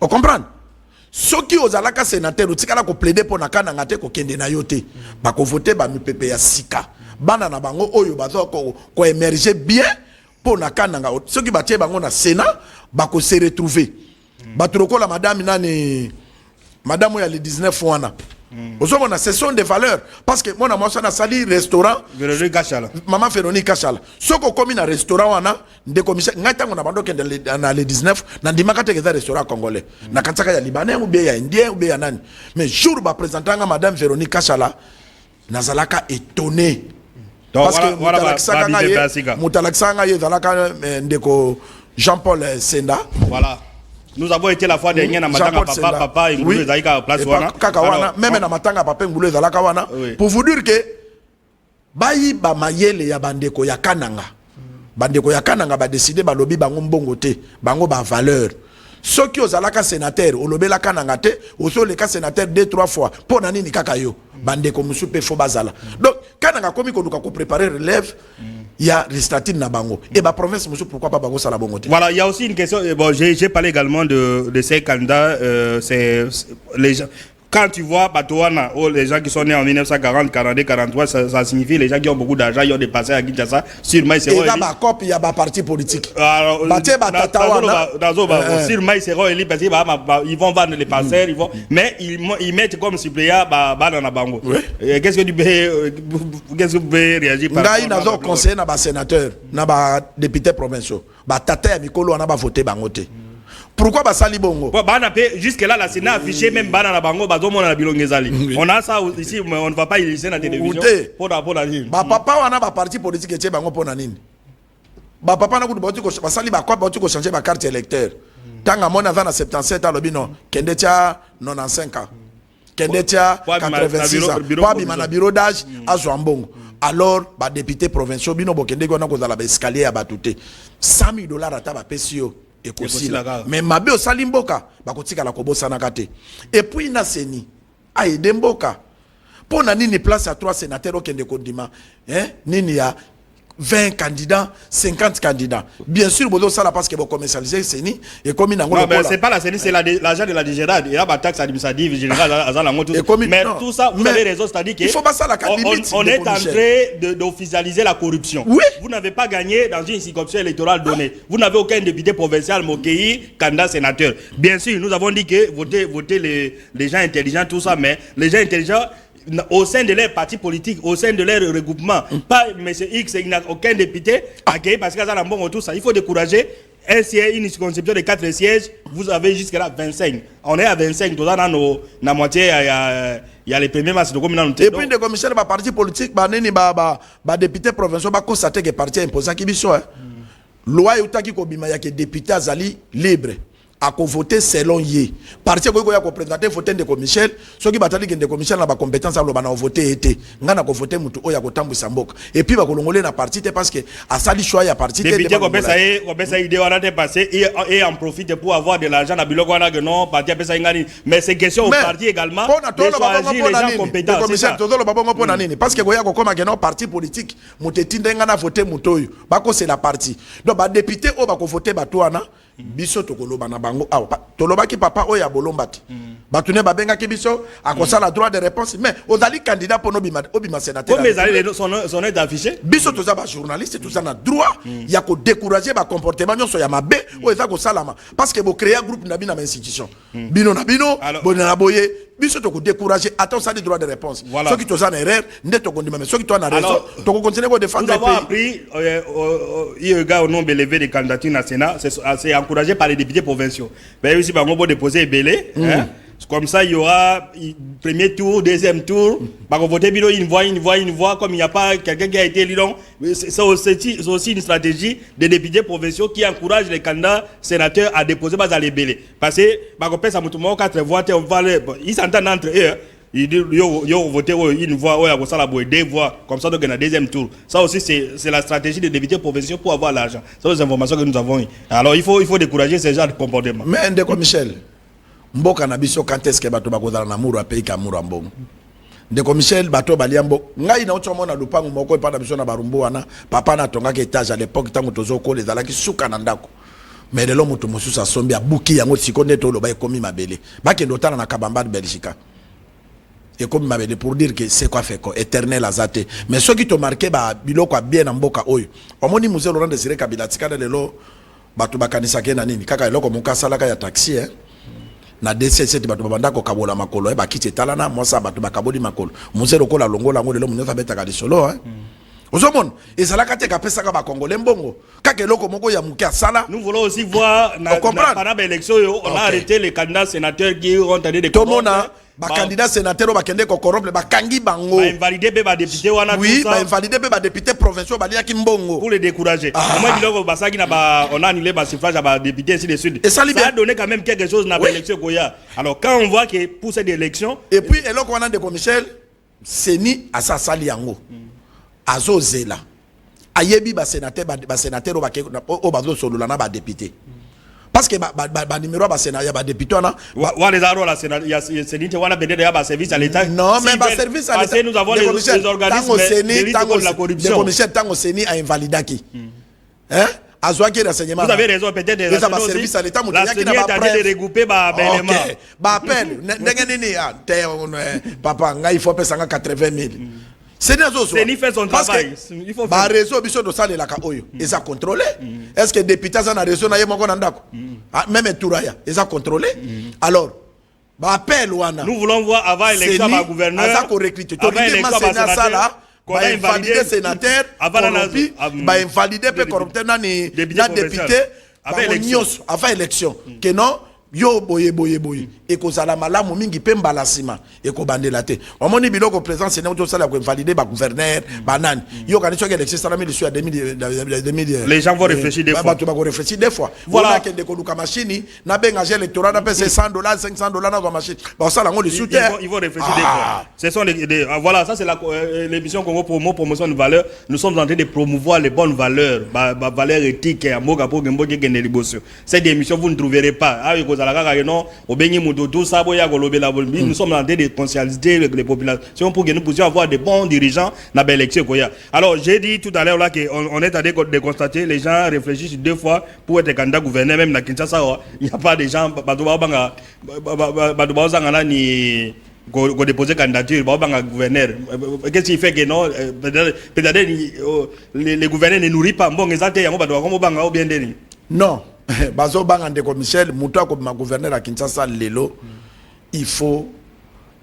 On comprend? Soki ozalaka sénateur otikala ko plaider pour na Kananga te ko kende na yote bako voter ba mipepe ya sika. Bana na bango oyo bazo ko émerger bien pour na Kananga. Soki batie bango na Sénat bako se retrouver. Baturoko la madame nani madame ya le 19 wana. Aujourd'hui, ce sont des valeurs. Parce que moi, je suis sali restaurant. Véronique Kachala. Maman Véronique Kachala. Ce qu'on commis dans restaurant, on a des commissaires. Nous avons le 19, dans des restaurants congolais. Dans les ya libanais, ou bien indien, ou bien nani. Mais jour où présentant Madame Véronique Kachala, nous sommes étonnés. Parce que Moutalaksanga, Jean-Paul Senda. Voilà. Nous avons été la fois dernière dans Matanga papa et Ngoulou Zaïka place wana. Même dans Matanga papa et Ngoulou Zaïka wana. Pour vous dire que bayi ba mayele ya bandeko ya Kananga. Bandeko ya Kananga ba décider ba lobi bango mbongo te, bango ba valeur. Ceux qui ozalaka sénateur, olobela Kananga te, oso le ka sénateur 2-3 fois. Pour nani ni kaka yo. Bandeko musu pe fo bazala. Donc Kananga komi ko luka ko préparer relève. Il y a Ristatine na bango. Et bah province, monsieur, pourquoi pas bango sala bongo. Voilà, il y a aussi une question. Bon, j'ai parlé également de ces candidats. C'est les gens. Quand tu vois Batouana, les gens qui sont nés en 1940, 42, 43, ça signifie les gens qui ont beaucoup d'argent, ils ont dépassé à Kinshasa. Sûrement, c'est et là, il y a un parti politique. Alors, sûrement, ils seront élus parce qu'ils vont vendre les parcelles, mais ils mettent comme suppléant dans la bango. Qu'est-ce que tu peux réagir par rapport à ça? Nous avons conseillé à sénateur, à député provincial, à Tata Mikolo, on a voté bangote. Pourquoi Basali Bongo? Jusque-là, la Sénat a affiché même Banana Bango, Bazomo na Bilongezali. On a ça ici, mais on ne va pas y laisser dans la télévision. Papa, on a un parti politique qui est Bango pour Nanine. Papa, on a Basali Bakwa, on a changé ma carte électeur. Tant que mon avant à 77 ans, le non, Kendetia 95 ans. Kendetia 86 ans. Pas Bimana bureau d'âge à Zouambongo. Alors, bah député provincial, Bino Bokende, on a qu'on a l'escalier à Batouté. $100,000 à taba Pessio. Mais mabe o salimboka bakotika la kobosa nakate et puis na seni a edemboka pour na nini place à 3 sénateurs au kende kondima nini ya 20 candidats 50 candidats bien sûr bodo ça là parce que vous commercialiser seni et comme il non mais c'est pas la seni c'est l'argent de la DGRAD il y a ba taxe administrative générale à la moto mais tout ça vous avez raison c'est-à-dire que il faut pas ça la limite on est en train d'officialiser la corruption. Oui. Vous n'avez pas gagné dans une circonscription électorale donnée. Vous n'avez aucun député provincial Mokéi candidat sénateur. Bien sûr nous avons dit que voter les gens intelligents tout ça mais les gens intelligents au sein de leur parti politique, au sein de leur regroupement, pas M. X, il n'y a aucun député accueilli parce qu'il y a un bon tout ça. Il faut décourager. Un siège, une circonscription de 4 sièges, vous avez jusqu'à là 25. On est à 25, dans la moitié, il y a les premiers masses de communauté. Et puis, les commissaires de parti politique, les députés provinciaux, ils constatent que le parti est imposé. Loi est que député Azali libre. À voter selon yé. Parti ko ya ko présenter voter de commissaire, ceux qui batali de commissaire na ba compétence alo bana voter été. Ngana ko voter mutu oya ko tambisa mboka. Et puis ba ko longolé na parti parce que asali choix ya parti té. Député ko pesa idée wana té passer et en profite pour avoir de l'argent na biloko wana que non parti pesa ngani mais c'est question au parti également de choisir les gens compétents. Commissaire todo lo babongo pona nini parce que ko ya ko koma que non parti politique mutetinde ngana voter mutoyo. Ba ko c'est la parti. Donc ba député o ba ko voter ba to wana biso tokoloba na bango awa tolobaki papa oya bolombati batune babenga ki biso akosala droit de réponse mais ozali candidat pour obima sénateur comme son est affiché biso toza ba journaliste toza na droit ya ko décourager ba comportement nyonso ya mabe o eza ko salama parce que bo créer groupe na bino na institution bino na bino bona na boye biso to ko décourager attends ça des droits de réponse ceux qui toza na erreur nde to kondima mais ceux qui to na raison to ko continuer ko défendre le pays. Nous avons appris il y a au nombre élevé de candidatures na Sénat c'est encouragé par les députés provinciaux mais aussi par mon déposer belé comme ça il y aura premier tour deuxième tour par voter bilo une voix comme il n'y a pas quelqu'un qui a été élu donc c'est aussi une stratégie des députés provinciaux qui encourage les candidats sénateurs à déposer bas à les belé parce que par contre ça mutumo 4 voix ils s'entendent entre eux il dit yo voter une voix ou ya la deux voix comme ça donc dans deuxième tour ça aussi c'est la stratégie des députés provinciaux pour avoir l'argent c'est les informations que nous avons eu. Alors il faut décourager ces genres de comportement mais ndeko Michel mboka na biso quand est-ce que bato bakozala na muru pays ka muru mbongo ndeko Michel bato baliambo ngai na otomona lupangu moko epa na biso na barumbu wana papa na tongaka étage à l'époque tango tozoko les alaki suka na ndako mais lelo mutu mosusu asombi abuki yango sikonde to loba ekomi mabele bakende otana na kabamba de Belgique et comme mabele pour dire que c'est quoi fait quoi éternel azate mais ceux qui te marqué ba biloko bien na mboka oyo omoni musée Laurent Désiré Kabila tikana lelo bato bakanisa ke na nini kaka eloko mokasala ya taxi na DC7 bato babanda ko kabola makolo ba kiti talana mosa bato bakabodi makolo musée lokola longola ngo lelo munyofa betaka lisolo Ozomon, et ça la kate ka pesa ka ba congolais mbongo. Kaka eloko moko ya muke asala. Nous voulons aussi voir pendant l'élection on a arrêté les candidats sénateurs qui ont tenté de corrompre. Ba candidat sénateur ba kende ko corrompre ba kangi bango. Ba invalider ba député wana tout ça. Oui, ba invalider ba député provinciaux ba liaki mbongo pour les décourager. Moi biloko basaki na ba on a annulé ba suffrage à ba député ainsi de suite. Ça a donné quand même quelque chose na élection koya. Alors quand on voit que pour cette élection et puis eloko wana de Michel Seni asasali yango. Azozela ayebi ba sénateur o bazo solola na ba député parce que ba numéro ba sénateur ba député na wa les aro la sénateur ya Seni te wana bende ya ba service à l'état non mais ba service à l'état nous avons les organismes de lutte contre la corruption de commissaire tango Seni a invalidaki azwaki renseignement vous avez raison peut-être des service à l'état la Seni est en train de regrouper ba éléments ba appel ndenge nini papa nga il faut payer 80 000 Seni fait son travail. Il faut faire. Réseau biso do sale la ka oyo. Ils a contrôlé. Est-ce que député ça na réseau na yemo ko ndako? Même Touraya, ils a contrôlé. Alors, ba appel wana. Nous voulons voir avant élection ba gouverneur. Asa ko recruter. To dit ma sénateur là, ba invalider sénateur, ba invalider pe corrupteur na ni député avant élection. Que non yo boye et ko zala malamu mingi pe mbalasima et ko bandela te omoni biloko président c'est nous sala ko valider ba gouverneur banane yo quand tu as élection ça le sur 2000 les gens vont réfléchir des fois tu vas réfléchir des fois voilà que de ko luka machine na benga électoral na pèse $100 $500 dans la machine ba ça ngo le soutien ils vont réfléchir des fois ce sont voilà ça c'est l'émission Congo promotion de valeurs nous sommes en train de promouvoir les bonnes valeurs valeurs éthiques et amoka pour gembo ke ne liboso cette émission vous ne trouverez pas nous sommes en train de conscientiser les populations pour que nous puissions avoir des bons dirigeants dans l'élection. Alors j'ai dit tout à l'heure là qu'on est en train de constater les gens réfléchissent deux fois pour être candidat gouverneur même dans Kinshasa il n'y a pas de gens qui déposer candidature gouverneur. Qu'est-ce qui fait que non peut-être les gouverneurs ne nourrissent pas bon non bazo banga ndeko Michel muto ko ma gouverneur à Kinshasa lelo il faut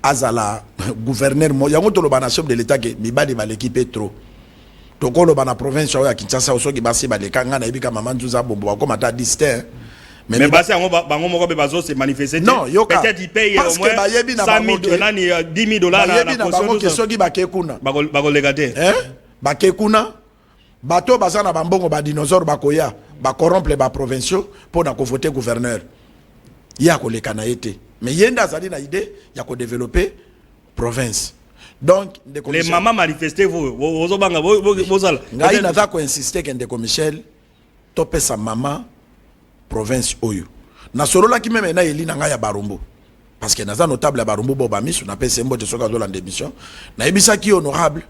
azala gouverneur mo yango to lo bana chef de l'état que mibali ba l'équipe trop to ko lo bana province ya Kinshasa osoki basi ba lekanga na ibika mama nzuza bombo ba ko mata distin mais basi yango bango moko be bazo se manifester non peut-être il paye au moins 100 000 $10 la caution que soki ba kekuna ba ko legate ba kekuna bato bazana bambongo ba dinosaure ba koya ba corrompre ba provinciaux pour na ko voter gouverneur ya ko lekana été mais yenda zali na idée ya ko développer province donc les mamans manifester vous ozobanga bozala ngai na za ko insister que ndeko Michel topé sa maman province oyo na solola ki même na eli na ngai ya Barumbu parce que naza notable ya Barumbu bo ba misu na pese mbote soka zo la démission na ebisa ki honorable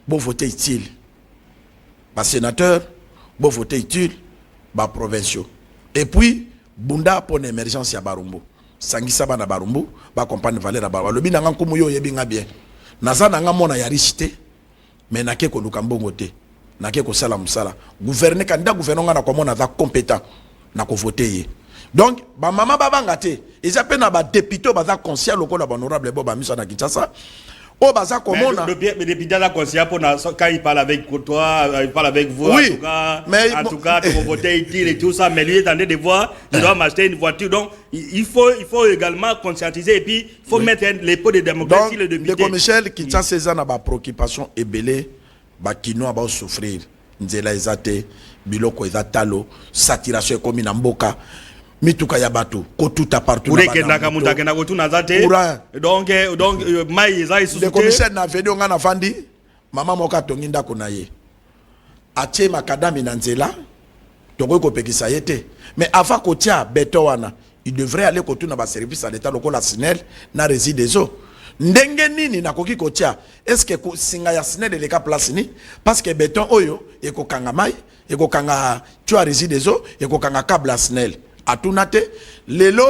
bo voter utile ba sénateur bo voter utile ba provinciaux Et puis, Bunda pour l'émergence ya Barumbu. Sangisa ba na Barumbu, ba compagnie valeur na Barumbu. Lobi nanga nkumu yo yebi nga bien. Naza nanga mona ya richité, mais nake ko lukambo te. Nake ko sala musala. Gouverner kanda gouvernement na ko mona za compétent na ko voter ye. Donc, ba mama ba banga te. Ils appellent na ba député ba za conscient lokola ba honorable bo ba miso na Kinshasa. Oh, bah ça comment on a. Le député là conscient pour quand il parle avec toi, il parle avec vous. Oui, en tout cas, pour voter utile et tout ça, mais lui est en train de voir, il doit m'acheter une voiture. Donc, il faut également conscientiser et puis il faut mettre les pots de démocratie. Donc, le député. Michel, qui tient ces ans à ma préoccupation et belé, bah qui nous va souffrir. Nzela ezate, biloko ezatalo, saturation comme une amboka. Mituka ya bato ko tout à partout donc mai ezai sous le commissaire na venu nga na fandi mama moka tonginda kuna ye atie makadami na nzela toko ko pekisa yete mais avant ko tia beto wana il devrait aller ko tuna ba service à l'état lokola SNEL na réside des eaux ndenge nini na koki ko tia est-ce que ko singa ya SNEL le ka place ni parce que beton oyo e ko kanga mai e ko kanga tu as réside des eaux e ko kanga câble SNEL atunate lelo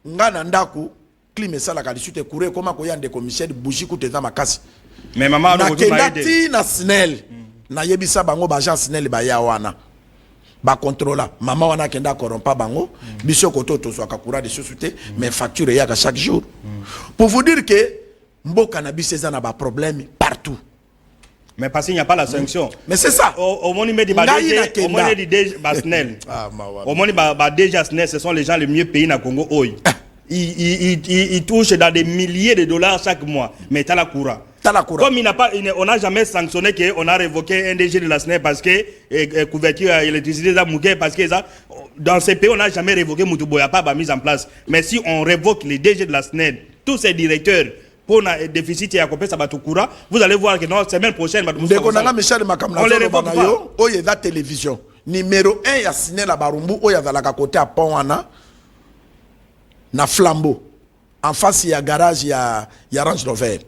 ngana ndaku klime sala ka disute kure koma ko yande commissaire bougie kuteza makasi mais maman na kendati na SNEL na yebisa bango ba agence SNEL ba ya wana ba contrôla mama wana kenda korompa bango biso koto to so akakura de sosute mais facture ya chaque jour pour vous dire que mboka na biseza na ba problème partout. Mais parce qu'il n'y a pas la sanction. Mais c'est ça. Au moment où déjà SNEL, ce sont les gens les mieux payés dans Congo. Ils touchent dans des milliers de dollars chaque mois. Mais t'as la courant. Comme on n'a jamais sanctionné qu'on a révoqué un DG de la SNEL parce que couverture à l'électricité parce que dans ces pays on n'a jamais révoqué Moutouboya pas mise en place. Mais si on révoque les DG de la SNEL, tous ces directeurs pour un déficit et à ça va tout courant, vous allez voir que dans la semaine prochaine, on les révoque pas. Oh, il y a la télévision. Numéro 1, il y a SNEL à Barumbu, oh, il y a la côté à Pont-Wana, na Flambeau. En face, il y a garage, il y a Range Rover.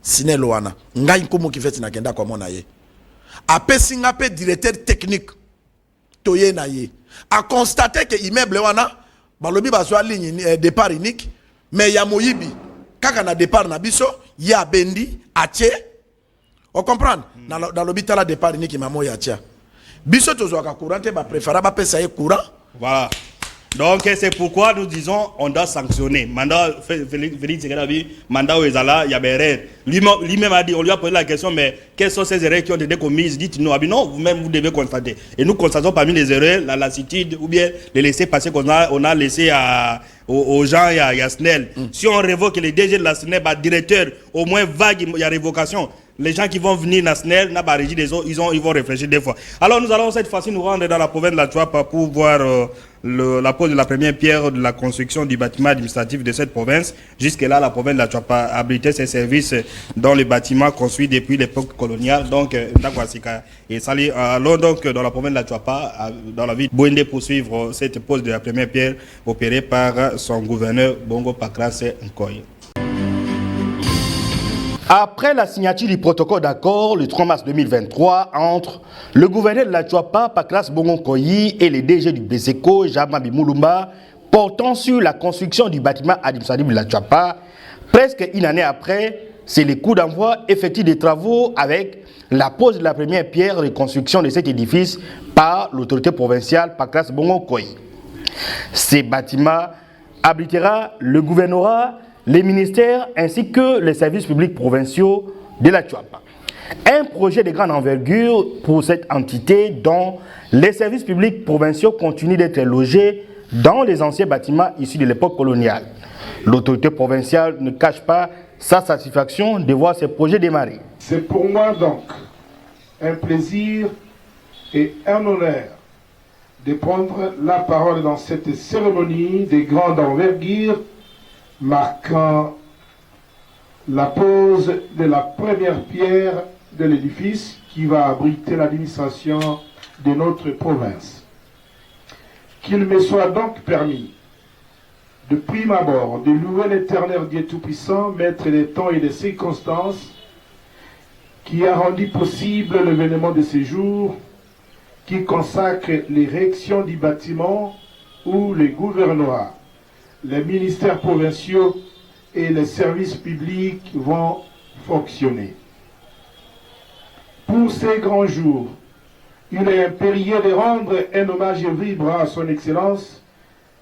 SNEL wana. Ngai nkumu qui fait na kenda comme on a yé. Après Singapé directeur technique, toye na yé. A constaté que immeuble wana, balobi bazwa ligne départ unique, mais il y a Moyibi. Kaka na départ na biso ya bendi atie on comprendre dans l'hôpital à départ ni ki mamo ya tia biso tozo ka courant te ba préférer ba pesa ye courant voilà. Donc c'est pourquoi nous disons on doit sanctionner. Mandat Félix Sekadabi, mandat où Ezala, il y a erreur. Lui-même a dit, on lui a posé la question, mais quelles sont ces erreurs qui ont été commises? Dites-nous, non, vous-même vous devez constater. Et nous constatons parmi les erreurs la lassitude ou bien les laisser passer qu'on a laissé aux gens il y a SNEL. Si on révoque les DG de la SNEL, directeur, au moins vague, il y a révocation. Les gens qui vont venir à SNEL, n'a pas régi des autres, ils vont réfléchir des fois. Alors nous allons cette fois-ci nous rendre dans la province de la Chuapa pour voir la pose de la première pierre de la construction du bâtiment administratif de cette province. Jusque-là, la province de la Chuapa abritait ses services dans les bâtiments construits depuis l'époque coloniale. Donc, allons donc dans la province de la Chuapa, dans la ville de Bouende, pour suivre cette pose de la première pierre opérée par son gouverneur Bongo Pakras Nkoy. Après la signature du protocole d'accord le 3 mars 2023 entre le gouverneur de la Chuapa, Pakras Bongo Nkoy, et les DG du BSECO, Jamabi Moulumba, portant sur la construction du bâtiment administratif de la Chuapa, presque une année après, c'est le coup d'envoi effectif des travaux avec la pose de la première pierre de construction de cet édifice par l'autorité provinciale Pakras Bongo Nkoy. Ces bâtiments abritera le gouvernorat, les ministères ainsi que les services publics provinciaux de la Chuapa. Un projet de grande envergure pour cette entité dont les services publics provinciaux continuent d'être logés dans les anciens bâtiments issus de l'époque coloniale. L'autorité provinciale ne cache pas sa satisfaction de voir ces projets démarrer. C'est pour moi donc un plaisir et un honneur de prendre la parole dans cette cérémonie de grande envergure marquant la pose de la première pierre de l'édifice qui va abriter l'administration de notre province. Qu'il me soit donc permis, de prime abord, de louer l'Éternel Dieu Tout-Puissant, maître des temps et des circonstances, qui a rendu possible l'événement de ces jours, qui consacre l'érection du bâtiment où les gouvernorat, les ministères provinciaux et les services publics vont fonctionner. Pour ces grands jours, il est impérieux de rendre un hommage vibrant à son Excellence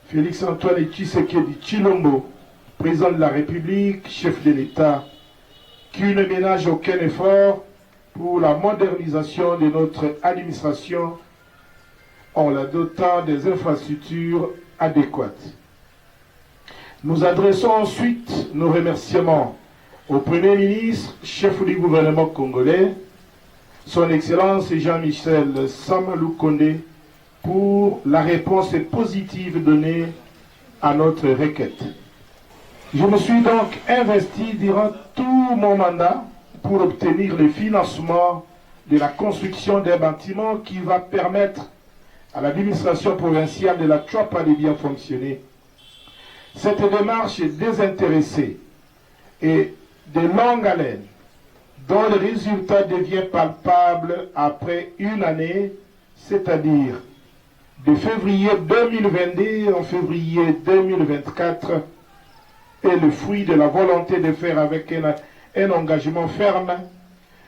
Félix-Antoine Tshisekedi Tshilombo, président de la République, chef de l'État, qui ne ménage aucun effort pour la modernisation de notre administration en la dotant des infrastructures adéquates. Nous adressons ensuite nos remerciements au Premier ministre, chef du gouvernement congolais, son Excellence Jean-Michel Sama Lukonde, pour la réponse positive donnée à notre requête. Je me suis donc investi durant tout mon mandat pour obtenir le financement de la construction d'un bâtiment qui va permettre à l'administration provinciale de la Tchouapa de bien fonctionner. Cette démarche désintéressée et de longue haleine, dont le résultat devient palpable après une année, c'est-à-dire de février 2022 en février 2024, est le fruit de la volonté de faire avec un engagement ferme,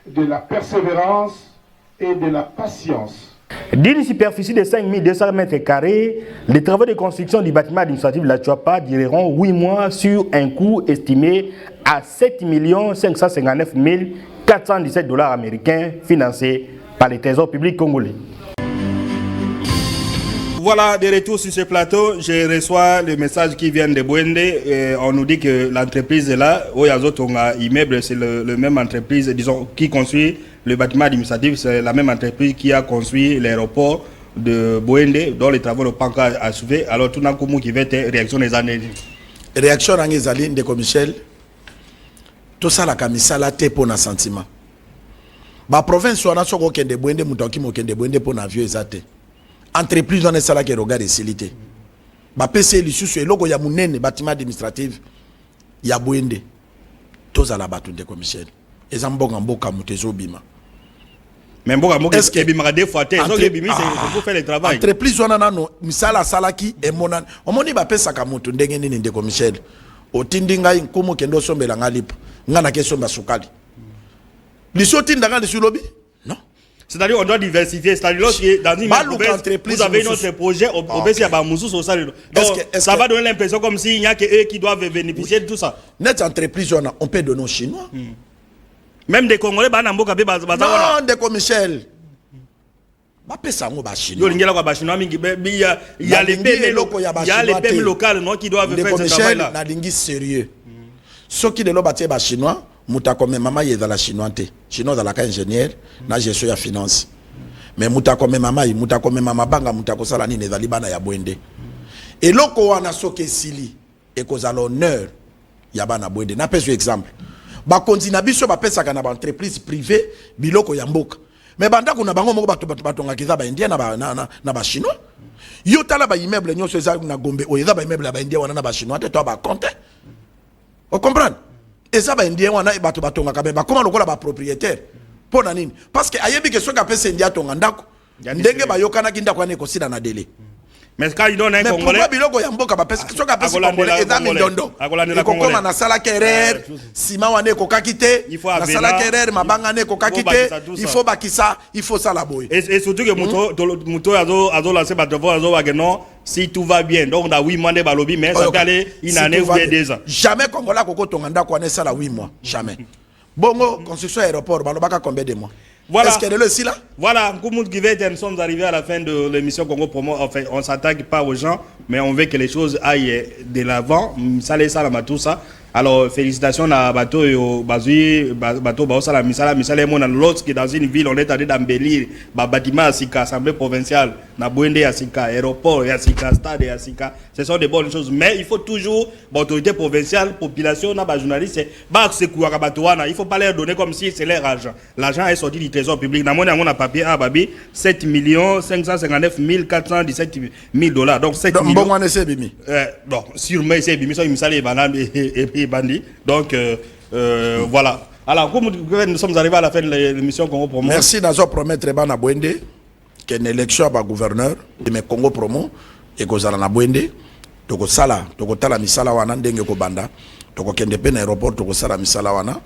de la persévérance et de la patience. D'une superficie de 5200 m², les travaux de construction du bâtiment administratif de la Tchouapa dureront 8 mois sur un coût estimé à 7 559 417 $ américains financés par le Trésor public congolais. Voilà, de retour sur ce plateau, je reçois le message qui vient de Bwende. On nous dit que l'entreprise est là. Oyazotonga Immeuble, c'est le même entreprise, disons, qui construit le bâtiment administratif. C'est la même entreprise qui a construit l'aéroport de Bwende, dont les travaux n'ont pas encore achevé. Alors, tout d'un coup, qui va être réaction des années. Réaction dans les alliés de Michel. Tout ça, la camisa, la té pour un sentiment. Ma province, soit dans ce qu'on de Bwende, moutoki mokende Bwende pour un vieux exaté. Entreprise dans les salles qui regardent les célités. Ma PC, le logo ya munene bâtiment administratif, ya Bwende. Tous à la battue de Michel. Et ça m'bonga mboka mutezo bima. Mais mboka mboka est-ce que bima des fois c'est pour faire le travail. Entreprise on a no misala salaki et monan. On moni ba pesa ka mutu ndenge nini ndeko Michel. Otindinga nkumu kendo sombela ngalip. Ngana keso basukali. Lisoti ndanga de sulobi? Non. C'est-à-dire on doit diversifier, c'est-à-dire lorsque dans une entreprise, vous avez notre projet, au BC Abamoussou, au salaire. Donc ça va donner l'impression comme s'il n'y a que eux qui doivent bénéficier de tout ça. Notre entreprise, on peut donner aux Chinois. Même des Congolais, non, des Michel. Il y a les PM locales qui doivent faire ce travail-là. Sérieux. Ceux qui ne l'ont pas chinois, muta comme maman est dans la chinois chinois dans la ingénieur na gestion ya finance mais muta comme maman muta comme maman banga muta ko sala ni ne dali bana ya Bwende et loko wana soke sili et cause à l'honneur ya bana Bwende na pèse exemple ba kontina biso ba pesa kana ba entreprise privée biloko ya mboka mais banda kuna bango moko batonga kiza ba indien na ba chinois yo tala ba immeuble nyonso eza na Gombe o eza ba immeuble ba indien wana na ba chinois te to ba compte on comprend. Et ça va indien wana bato batonga kabe ba comment lokola ba propriétaire pour nani parce que ayebi que soka pesa india tonga ndako ndenge ba yokana kinda kwa neko sida na délai mais quand il donne un congolais mais pourquoi biloko ya mboka ba pesa soka pesa congolais eza mindondo akolandela congolais na sala kerer sima wane ko kakite na sala kerer mabanga ne ko kakite il faut bakisa il faut ça la boy et surtout que muto azo lancer ba devoir azo wageno si tout va bien donc on a 8 mois de balobi mais ça peut aller une année ou 2 ans jamais congolais koko tonga ndako ane sala 8 mois jamais bongo construction aéroport balobaka combien de mois. Voilà. Est-ce qu'elle est aussi là? Voilà, nous sommes arrivés à la fin de l'émission Congo Promo. Enfin, on ne s'attaque pas aux gens, mais on veut que les choses aillent de l'avant. Ça les salama tout ça. Alors, félicitations à Bato et au Bazui, Bato Baosala, Misala, lorsque dans une ville, on est allé d'embellir, bâtiment à Sika, Assemblée provinciale, na Bwende à Sika, aéroport à Sika, stade à Sika. Ce sont des bonnes choses. Mais il faut toujours, l'autorité provinciale, population, na journaliste, il ne faut pas leur donner comme si c'est leur argent. L'argent est sorti du trésor public. Dans mon papier, 7 559 417 000 $. Donc, 7 millions. Bon, sûrement, c'est Bimi, ça, et bandit. Donc, voilà. Alors, comme nous sommes arrivés à la fin de l'émission Congo Promo. Merci d'avoir promettre à Bwende qu'une élection à gouverneur de mes Congo Promo, ekozala na bwende tokosala tokotala misala wana ndenge kobanda tokokende pe na aéroport tokosala misala wana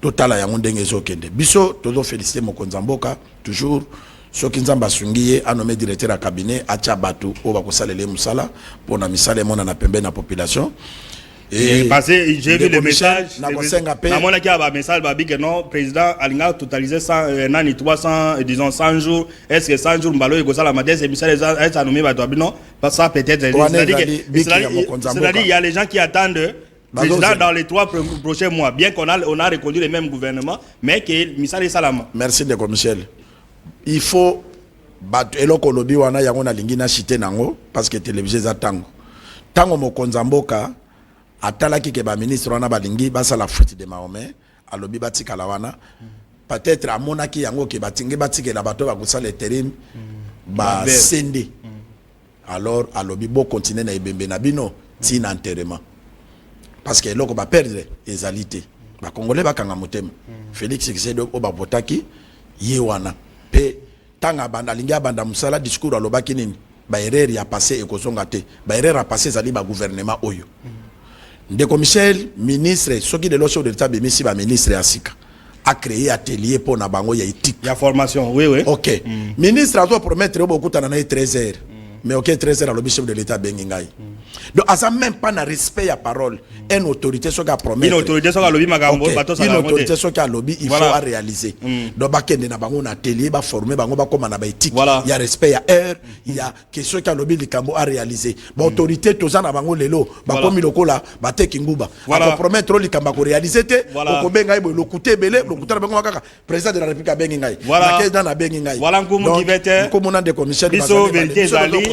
totala yango ndenge ezokende biso tozo féliciter mokonzi mboka toujours soki nzamba asungi ye anome directeur ya cabinet atia bato oyo bakosalela musala mpona misala emona na pembe na population. Et parce que j'ai vu le message, il y a un message que non, président Alinga totalisé 300, disons 100 jours. Est-ce que 100 jours, Mbalo et la matin, c'est Michel est à nommer non, pas ça peut-être. C'est-à-dire il y a les gens qui attendent président dans les 3 prochains mois, bien qu'on a reconduit le même gouvernement, mais que Michel est Salama. Merci de Michel. Il faut battre eloko lobi wana yango na lingi na chité nango parce que télévision za tango. Tango mokonzi mboka atalaki ke ba ministre wana balingi basala fuite de Mahomet alobi batikala wana peut-être amonaki yango ke batingi batikela bato bakosala intérim ba sende alors alobi bo continuer na ebembe na bino tina enterrement parce que eloko ba perdre ezalité ba congolais bakanga motema Félix Tshisekedi oba votaki ye wana pe tanga banda linga banda musala discours alobaki nini ba erreur ya passé ekozonga te ba erreur a passé zali ba gouvernement oyo Ndeko Michel, ministre, ce qui est le chef de l'État, ba ministre Asika, a créé atelier pour na bango ya éthique. Il y a formation, oui, oui. Ok. Ministre a doit promettre beaucoup de 13 heures. Mais ok, 13 heures, le chef de l'État bengingai. Donc, à ça même pas na respect à parole. Une autorité ce qu'a promis. Une autorité ce qu'a lobby magambo, une autorité ce qu'a lobby, il faut à réaliser. Donc, ba kende na bango na atelier, ba former bango ba comme na ba éthique. Il y a respect à heure, il y a question qu'a lobby likambo à réaliser. Ba autorité toza na bango lelo, ba komi lokola, ba te kinguba. Ba promettre likamba ko réaliser te, ko bengai bo lokuté belé, lokuté na bango kaka président de la République bengingai. Voilà. Na dans na bengingai. Voilà ngumu qui vete. Comme on a des commissions biso vérité zali.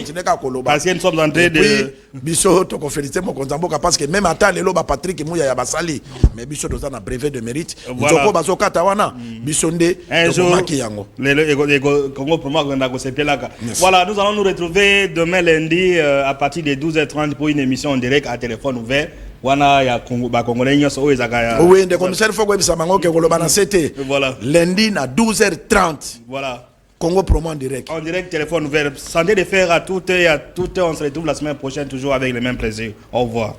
Parce que nous sommes en train de biso to ko féliciter mon konzamboka parce que même ata lelo ba Patrick Mouya ya basali mais biso toza na brevet de mérite nzoko bazokata wana biso nde to maki yango le Congo pour moi ngenda ko sepelaka. Voilà, nous allons nous retrouver demain lundi à partir de 12h30 pour une émission en direct à téléphone ouvert. Wana ya Congo ba congolais nyoso oyo ezaka. Oui, ndeko commissaire faut ko bisa mango ke koloba na CT. Voilà. Lundi na 12h30. Voilà. Congo Promo en direct. En direct, téléphone ouvert. Santé de faire à toutes et à toutes. On se retrouve la semaine prochaine toujours avec le même plaisir. Au revoir.